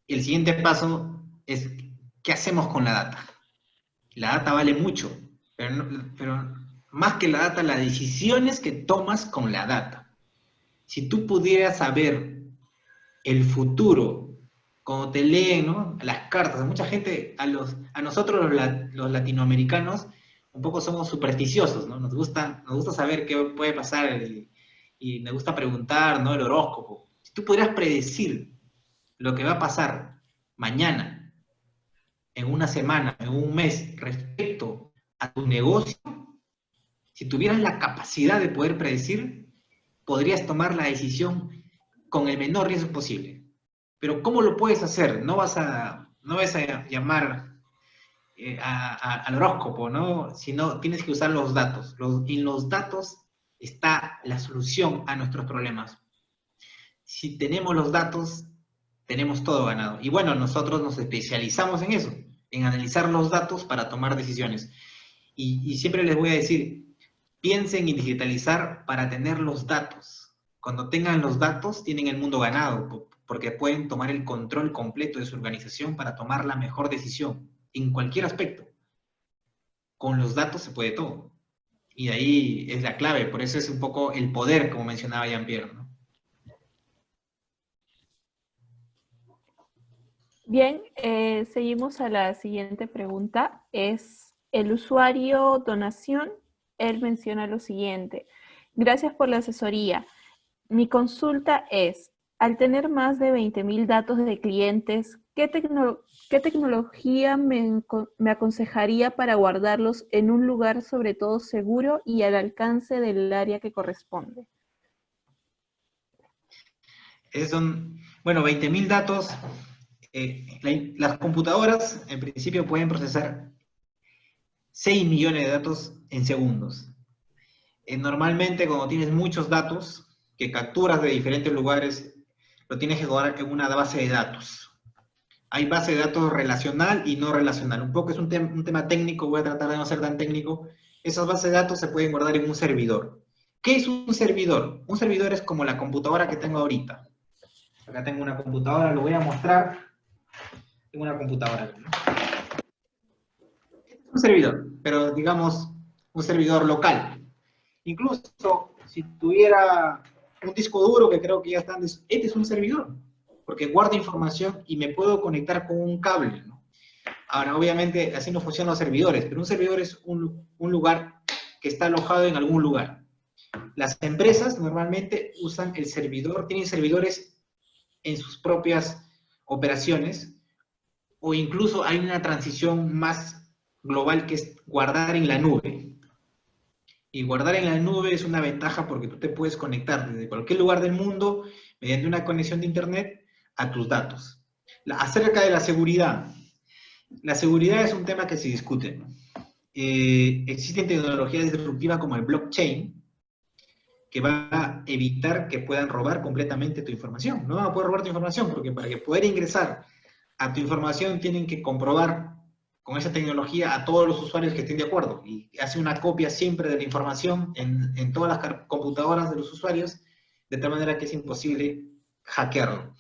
El siguiente paso es, ¿qué hacemos con la data? La data vale mucho, pero más que la data, las decisiones que tomas con la data. Si tú pudieras saber el futuro, cuando te leen, ¿no?, las cartas, a mucha gente, a nosotros los latinoamericanos, un poco somos supersticiosos, ¿no? Nos gusta saber qué puede pasar y nos gusta preguntar, ¿no?, el horóscopo. Si tú pudieras predecir lo que va a pasar mañana, en una semana, en un mes, respecto a tu negocio, si tuvieras la capacidad de poder predecir, podrías tomar la decisión con el menor riesgo posible. Pero ¿cómo lo puedes hacer? No vas a llamar al horóscopo, ¿no? Sino tienes que usar los datos. En los datos está la solución a nuestros problemas. Si tenemos los datos, tenemos todo ganado. Y bueno, nosotros nos especializamos en eso, en analizar los datos para tomar decisiones. Y siempre les voy a decir, piensen en digitalizar para tener los datos. Cuando tengan los datos, tienen el mundo ganado, porque pueden tomar el control completo de su organización para tomar la mejor decisión, en cualquier aspecto. Con los datos se puede todo. Y ahí es la clave, por eso es un poco el poder, como mencionaba Jean-Pierre, ¿no? Bien, seguimos a la siguiente pregunta. Es el usuario donación. Él menciona lo siguiente. Gracias por la asesoría. Mi consulta es, al tener más de 20.000 datos de clientes, ¿qué tecnología me aconsejaría para guardarlos en un lugar sobre todo seguro y al alcance del área que corresponde? Bueno, 20.000 datos. Las computadoras, en principio, pueden procesar 6 millones de datos en segundos. Normalmente, cuando tienes muchos datos que capturas de diferentes lugares, lo tienes que guardar en una base de datos. Hay base de datos relacional y no relacional. Un poco es un tema técnico, voy a tratar de no ser tan técnico. Esas bases de datos se pueden guardar en un servidor. ¿Qué es un servidor? Un servidor es como la computadora que tengo ahorita. Acá tengo una computadora, lo voy a mostrar. Tengo una computadora. Este es un servidor, pero digamos un servidor local. Incluso si tuviera un disco duro, que creo que ya están, este es un servidor, porque guarda información y me puedo conectar con un cable, ¿no? Ahora, obviamente, así no funcionan los servidores, pero un servidor es un lugar que está alojado en algún lugar. Las empresas normalmente usan el servidor, tienen servidores en sus propias operaciones, o incluso hay una transición más global que es guardar en la nube. Y guardar en la nube es una ventaja porque tú te puedes conectar desde cualquier lugar del mundo mediante una conexión de internet a tus datos. Acerca de la seguridad es un tema que se discute, ¿no? Existen tecnologías disruptivas como el blockchain que va a evitar que puedan robar completamente tu información. No van a poder robar tu información porque para que poder ingresar a tu información tienen que comprobar con esa tecnología a todos los usuarios que estén de acuerdo y hace una copia siempre de la información en todas las computadoras de los usuarios, de tal manera que es imposible hackearlo.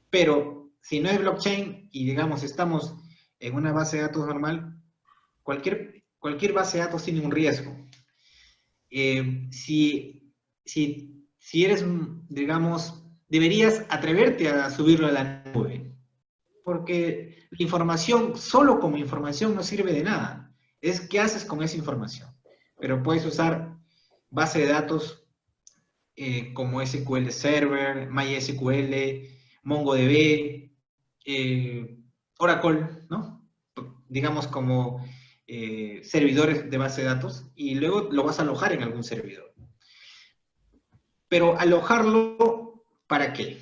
Pero si no es blockchain y digamos estamos en una base de datos normal, cualquier base de datos tiene un riesgo. si eres, digamos, deberías atreverte a subirlo a la nube, porque la información, solo como información, no sirve de nada. Es qué haces con esa información. Pero puedes usar base de datos como SQL Server, MySQL, MongoDB, Oracle, ¿no? Digamos como servidores de base de datos, y luego lo vas a alojar en algún servidor. Pero alojarlo, ¿para qué?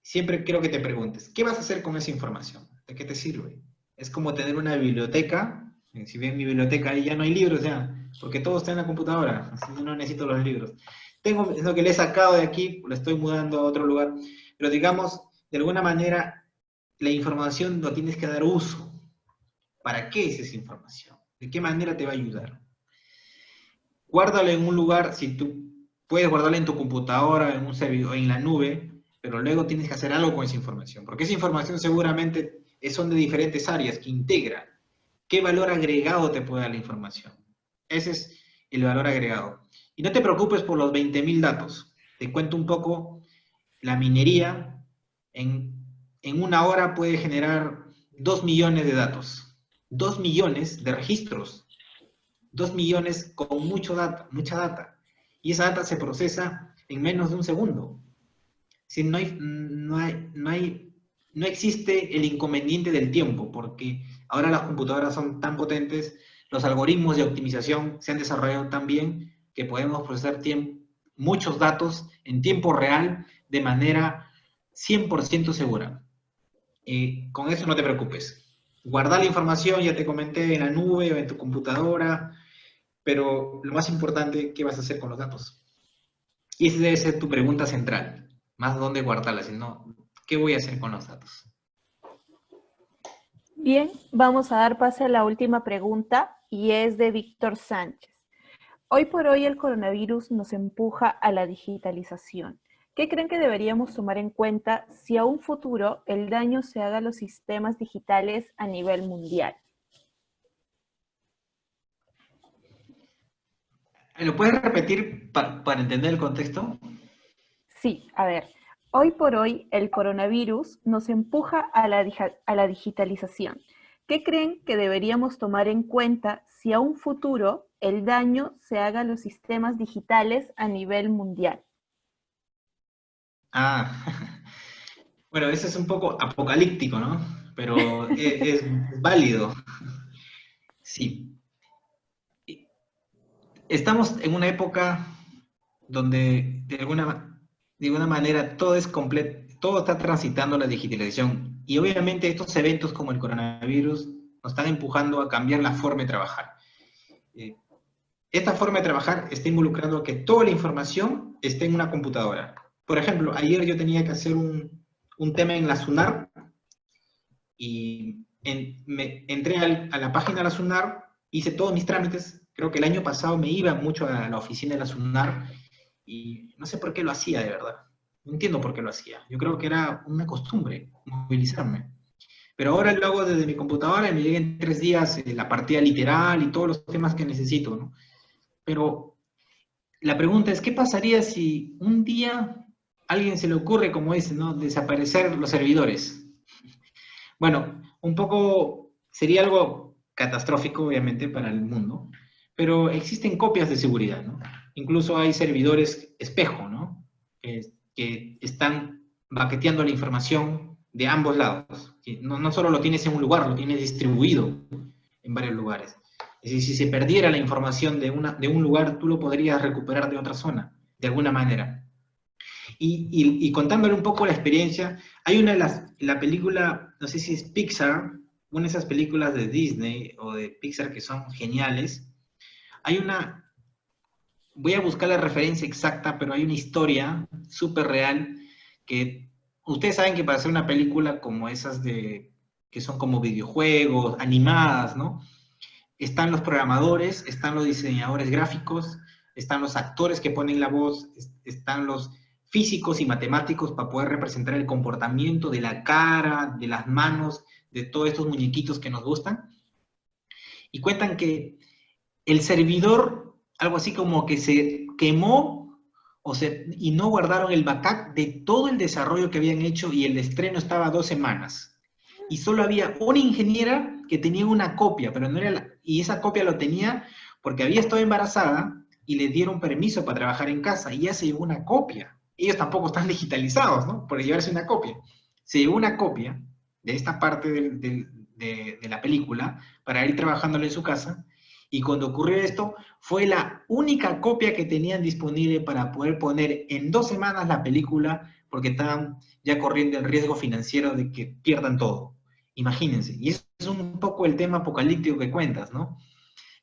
Siempre quiero que te preguntes, ¿qué vas a hacer con esa información? ¿De qué te sirve? Es como tener una biblioteca. Si ven mi biblioteca, ahí ya no hay libros ya, porque todo está en la computadora, así que no necesito los libros. Tengo lo que le he sacado de aquí, lo estoy mudando a otro lugar, pero digamos, de alguna manera, la información lo tienes que dar uso. ¿Para qué es esa información? ¿De qué manera te va a ayudar? Guárdalo en un lugar, si tú puedes guardarla en tu computadora, en un servidor, en la nube, pero luego tienes que hacer algo con esa información, porque esa información seguramente son de diferentes áreas que integran. ¿Qué valor agregado te puede dar la información? Ese es el valor agregado. Y no te preocupes por los 20.000 datos. Te cuento un poco, la minería en una hora puede generar 2 millones de datos, 2 millones de registros, 2 millones con mucha data. Y esa data se procesa en menos de un segundo. Si no existe el inconveniente del tiempo, porque ahora las computadoras son tan potentes, los algoritmos de optimización se han desarrollado tan bien que podemos procesar muchos datos en tiempo real de manera 100% segura. Con eso no te preocupes. Guardar la información, ya te comenté, en la nube o en tu computadora, pero lo más importante, ¿qué vas a hacer con los datos? Y esa debe ser tu pregunta central, más dónde guardarla, sino ¿qué voy a hacer con los datos? Bien, vamos a dar pase a la última pregunta y es de Víctor Sánchez. Hoy por hoy el coronavirus nos empuja a la digitalización. ¿Qué creen que deberíamos tomar en cuenta si a un futuro el daño se haga a los sistemas digitales a nivel mundial? ¿Lo puedes repetir para entender el contexto? Sí, a ver, hoy por hoy el coronavirus nos empuja a la digitalización. ¿Qué creen que deberíamos tomar en cuenta si a un futuro el daño se haga a los sistemas digitales a nivel mundial? Ah, bueno, eso es un poco apocalíptico, ¿no? Pero es válido. Sí. Estamos en una época donde de alguna manera todo es completo, todo está transitando la digitalización. Y obviamente estos eventos como el coronavirus nos están empujando a cambiar la forma de trabajar. Esta forma de trabajar está involucrando a que toda la información esté en una computadora. Por ejemplo, ayer yo tenía que hacer un tema en la SUNAR y me entré a la página de la SUNAR, hice todos mis trámites. Creo que el año pasado me iba mucho a la oficina de la SUNAR y no sé por qué lo hacía, de verdad. No entiendo por qué lo hacía. Yo creo que era una costumbre, movilizarme. Pero ahora lo hago desde mi computadora y me llega en 3 días la partida literal y todos los temas que necesito, ¿no? Pero la pregunta es, ¿qué pasaría si un día a alguien se le ocurre, como dice, ¿no?, desaparecer los servidores? Bueno, un poco sería algo catastrófico, obviamente, para el mundo, pero existen copias de seguridad, ¿no? Incluso hay servidores espejo, ¿no? Que están baqueteando la información de ambos lados. No solo lo tienes en un lugar, lo tienes distribuido en varios lugares. Es decir, si se perdiera la información de un lugar, tú lo podrías recuperar de otra zona, de alguna manera. Y contándole un poco la experiencia, hay la película, no sé si es Pixar, una de esas películas de Disney o de Pixar que son geniales. Voy a buscar la referencia exacta, pero hay una historia súper real que ustedes saben que para hacer una película como esas que son como videojuegos, animadas, ¿no? Están los programadores, están los diseñadores gráficos, están los actores que ponen la voz, están los físicos y matemáticos para poder representar el comportamiento de la cara, de las manos, de todos estos muñequitos que nos gustan. Y cuentan que el servidor algo así como que se quemó y no guardaron el backup de todo el desarrollo que habían hecho y el estreno estaba 2 semanas. Y solo había una ingeniera que tenía una copia, pero no era y esa copia lo tenía porque había estado embarazada y le dieron permiso para trabajar en casa y ya se llevó una copia. Ellos tampoco están digitalizados, ¿no? Por llevarse una copia. Se llevó una copia de esta parte de la película para ir trabajándolo en su casa. Y cuando ocurrió esto, fue la única copia que tenían disponible para poder poner en 2 semanas la película, porque estaban ya corriendo el riesgo financiero de que pierdan todo. Imagínense. Y eso es un poco el tema apocalíptico que cuentas, ¿no?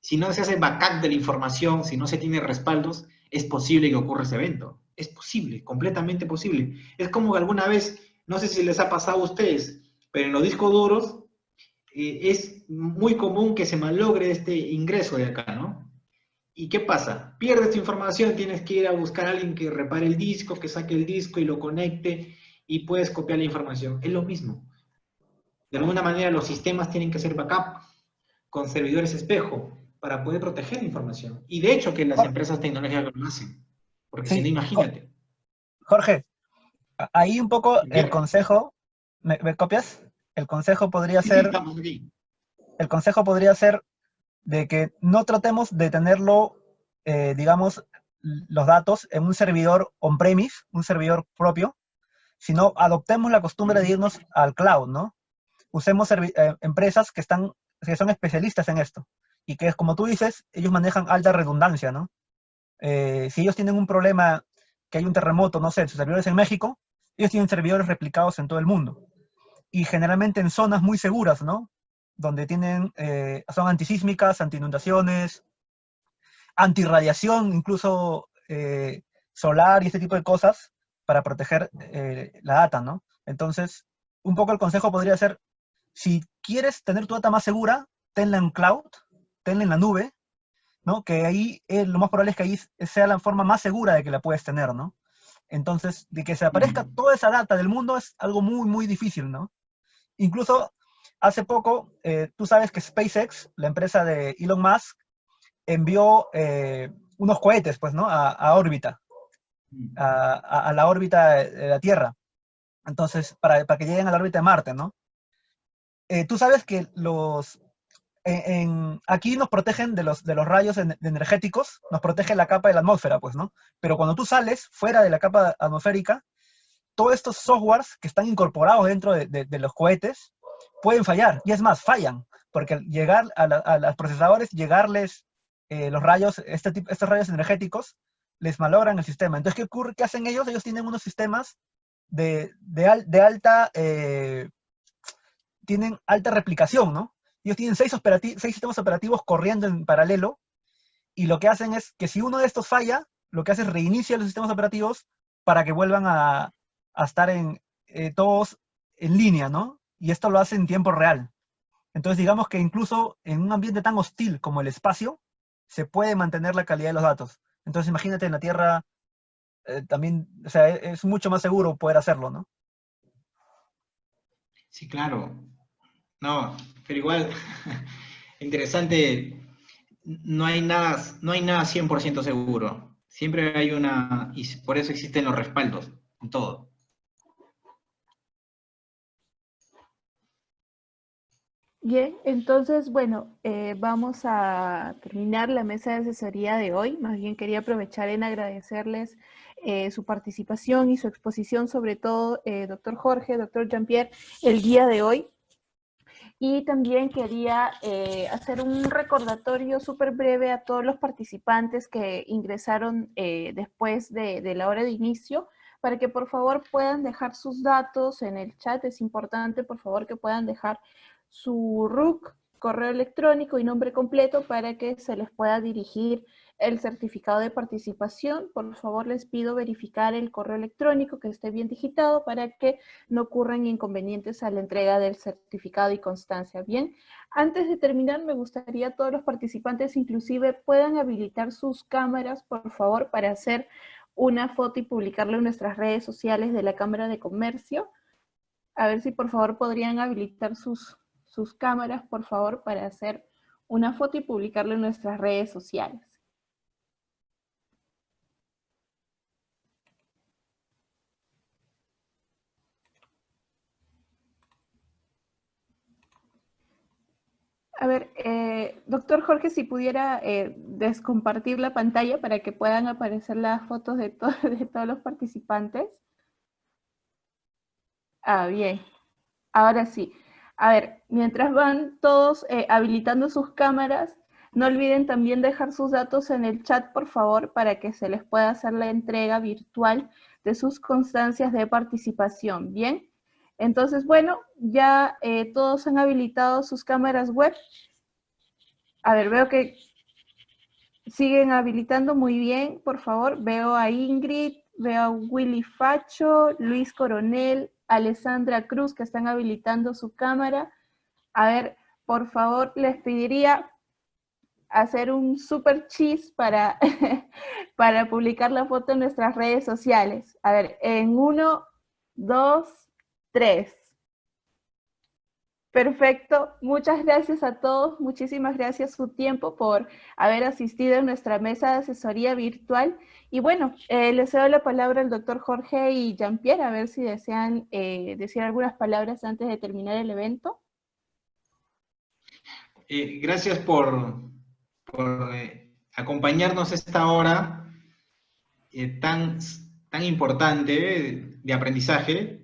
Si no se hace backup de la información, si no se tiene respaldos, es posible que ocurra ese evento. Es posible, completamente posible. Es como que alguna vez, no sé si les ha pasado a ustedes, pero en los discos duros es muy común que se malogre este ingreso de acá, ¿no? ¿Y qué pasa? Pierdes tu información, tienes que ir a buscar a alguien que repare el disco, que saque el disco y lo conecte y puedes copiar la información. Es lo mismo. De alguna manera los sistemas tienen que hacer backup con servidores espejo para poder proteger la información. Y de hecho que las Jor- empresas tecnológicas lo hacen. Porque si no, Sí, imagínate. Jorge, ahí un poco el Bien. consejo, ¿me copias? El consejo podría Sí, sí, ser, estamos aquí. el consejo podría ser de que no tratemos de tenerlo, digamos, los datos en un servidor on-premise, un servidor propio, sino adoptemos la costumbre de irnos al cloud, ¿no? Usemos empresas que son especialistas en esto. Y que, como tú dices, ellos manejan alta redundancia, ¿no? Si ellos tienen un problema, que hay un terremoto, no sé, sus servidores en México, ellos tienen servidores replicados en todo el mundo. Y generalmente en zonas muy seguras, ¿no? Donde son antisísmicas, anti-inundaciones, antirradiación, incluso solar y este tipo de cosas para proteger la data, ¿no? Entonces, un poco el consejo podría ser, si quieres tener tu data más segura, tenla en cloud, tenla en la nube, ¿no? Que ahí lo más probable es que ahí sea la forma más segura de que la puedes tener, ¿no? Entonces, de que se aparezca toda esa data del mundo es algo muy, muy difícil, ¿no? Incluso hace poco, tú sabes que SpaceX, la empresa de Elon Musk, envió unos cohetes, pues, ¿no? A órbita, a la órbita de la Tierra. Entonces, para que lleguen a la órbita de Marte, ¿no? Tú sabes que aquí nos protegen de los rayos energéticos, nos protege la capa de la atmósfera, pues, ¿no? Pero cuando tú sales fuera de la capa atmosférica, todos estos softwares que están incorporados dentro de los cohetes pueden fallar. Y es más, fallan, porque al llegar a los procesadores, llegarles los rayos, estos rayos energéticos, les malogran el sistema. Entonces, ¿qué ocurre? ¿Qué hacen ellos? Ellos tienen unos sistemas de alta, tienen alta replicación, ¿no? Ellos tienen 6 sistemas operativos corriendo en paralelo, y lo que hacen es que si uno de estos falla, lo que hace es reinicia los sistemas operativos para que vuelvan a estar todos en línea, ¿no? Y esto lo hace en tiempo real. Entonces, digamos que incluso en un ambiente tan hostil como el espacio, se puede mantener la calidad de los datos. Entonces, imagínate en la Tierra, también, o sea, es mucho más seguro poder hacerlo, ¿no? Sí, claro. No, pero igual, interesante, no hay nada 100% seguro. Siempre hay y por eso existen los respaldos en todo. Bien, entonces, bueno, vamos a terminar la mesa de asesoría de hoy. Más bien quería aprovechar en agradecerles su participación y su exposición, sobre todo, doctor Jorge, doctor Jean-Pierre, el día de hoy. Y también quería hacer un recordatorio súper breve a todos los participantes que ingresaron después de la hora de inicio, para que por favor puedan dejar sus datos en el chat. Es importante, por favor, que puedan dejar su RUC, correo electrónico y nombre completo para que se les pueda dirigir el certificado de participación. Por favor, les pido verificar el correo electrónico que esté bien digitado para que no ocurran inconvenientes a la entrega del certificado y constancia. Bien, antes de terminar, me gustaría a todos los participantes inclusive puedan habilitar sus cámaras, por favor, para hacer una foto y publicarla en nuestras redes sociales de la Cámara de Comercio. A ver si por favor podrían habilitar sus cámaras, por favor, para hacer una foto y publicarla en nuestras redes sociales. ver, doctor Jorge, si pudiera descompartir la pantalla para que puedan aparecer las fotos de, de todos los participantes. Ah, bien. Ahora sí. A ver, mientras van todos habilitando sus cámaras, no olviden también dejar sus datos en el chat, por favor, para que se les pueda hacer la entrega virtual de sus constancias de participación. Bien. Entonces, bueno, ya todos han habilitado sus cámaras web. A ver, veo que siguen habilitando muy bien, por favor. Veo a Ingrid, veo a Willy Facho, Luis Coronel, Alessandra Cruz, que están habilitando su cámara. A ver, por favor, les pediría hacer un super cheese para, para publicar la foto en nuestras redes sociales. A ver, en 1, 2, 3. Perfecto, muchas gracias a todos, muchísimas gracias su tiempo por haber asistido a nuestra mesa de asesoría virtual. Y bueno, les cedo la palabra al doctor Jorge y Jean-Pierre, a ver si desean decir algunas palabras antes de terminar el evento. Gracias por acompañarnos esta hora tan importante de aprendizaje.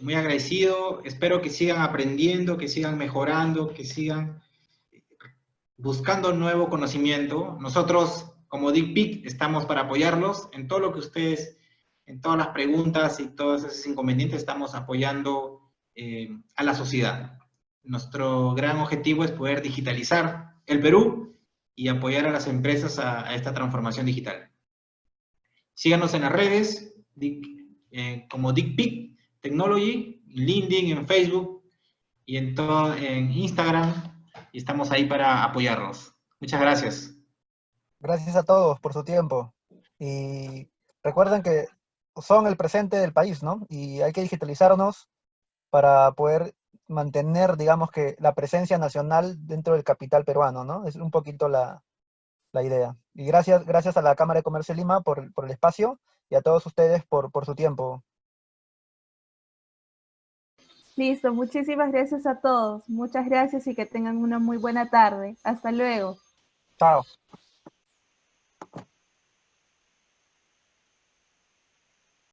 Muy agradecido, espero que sigan aprendiendo, que sigan mejorando, que sigan buscando nuevo conocimiento. Nosotros, como DeepPic, estamos para apoyarlos en todo lo que ustedes, en todas las preguntas y todos esos inconvenientes, estamos apoyando a la sociedad. Nuestro gran objetivo es poder digitalizar el Perú y apoyar a las empresas a esta transformación digital. Síganos en las redes, como DeepPic Technology, en LinkedIn, en Facebook y en Instagram, y estamos ahí para apoyarlos. Muchas gracias. Gracias a todos por su tiempo. Y recuerden que son el presente del país, ¿no? Y hay que digitalizarnos para poder mantener, digamos que, la presencia nacional dentro del capital peruano, ¿no? Es un poquito la idea. Y gracias a la Cámara de Comercio de Lima por el espacio y a todos ustedes por su tiempo. Listo, muchísimas gracias a todos. Muchas gracias y que tengan una muy buena tarde. Hasta luego. Chao.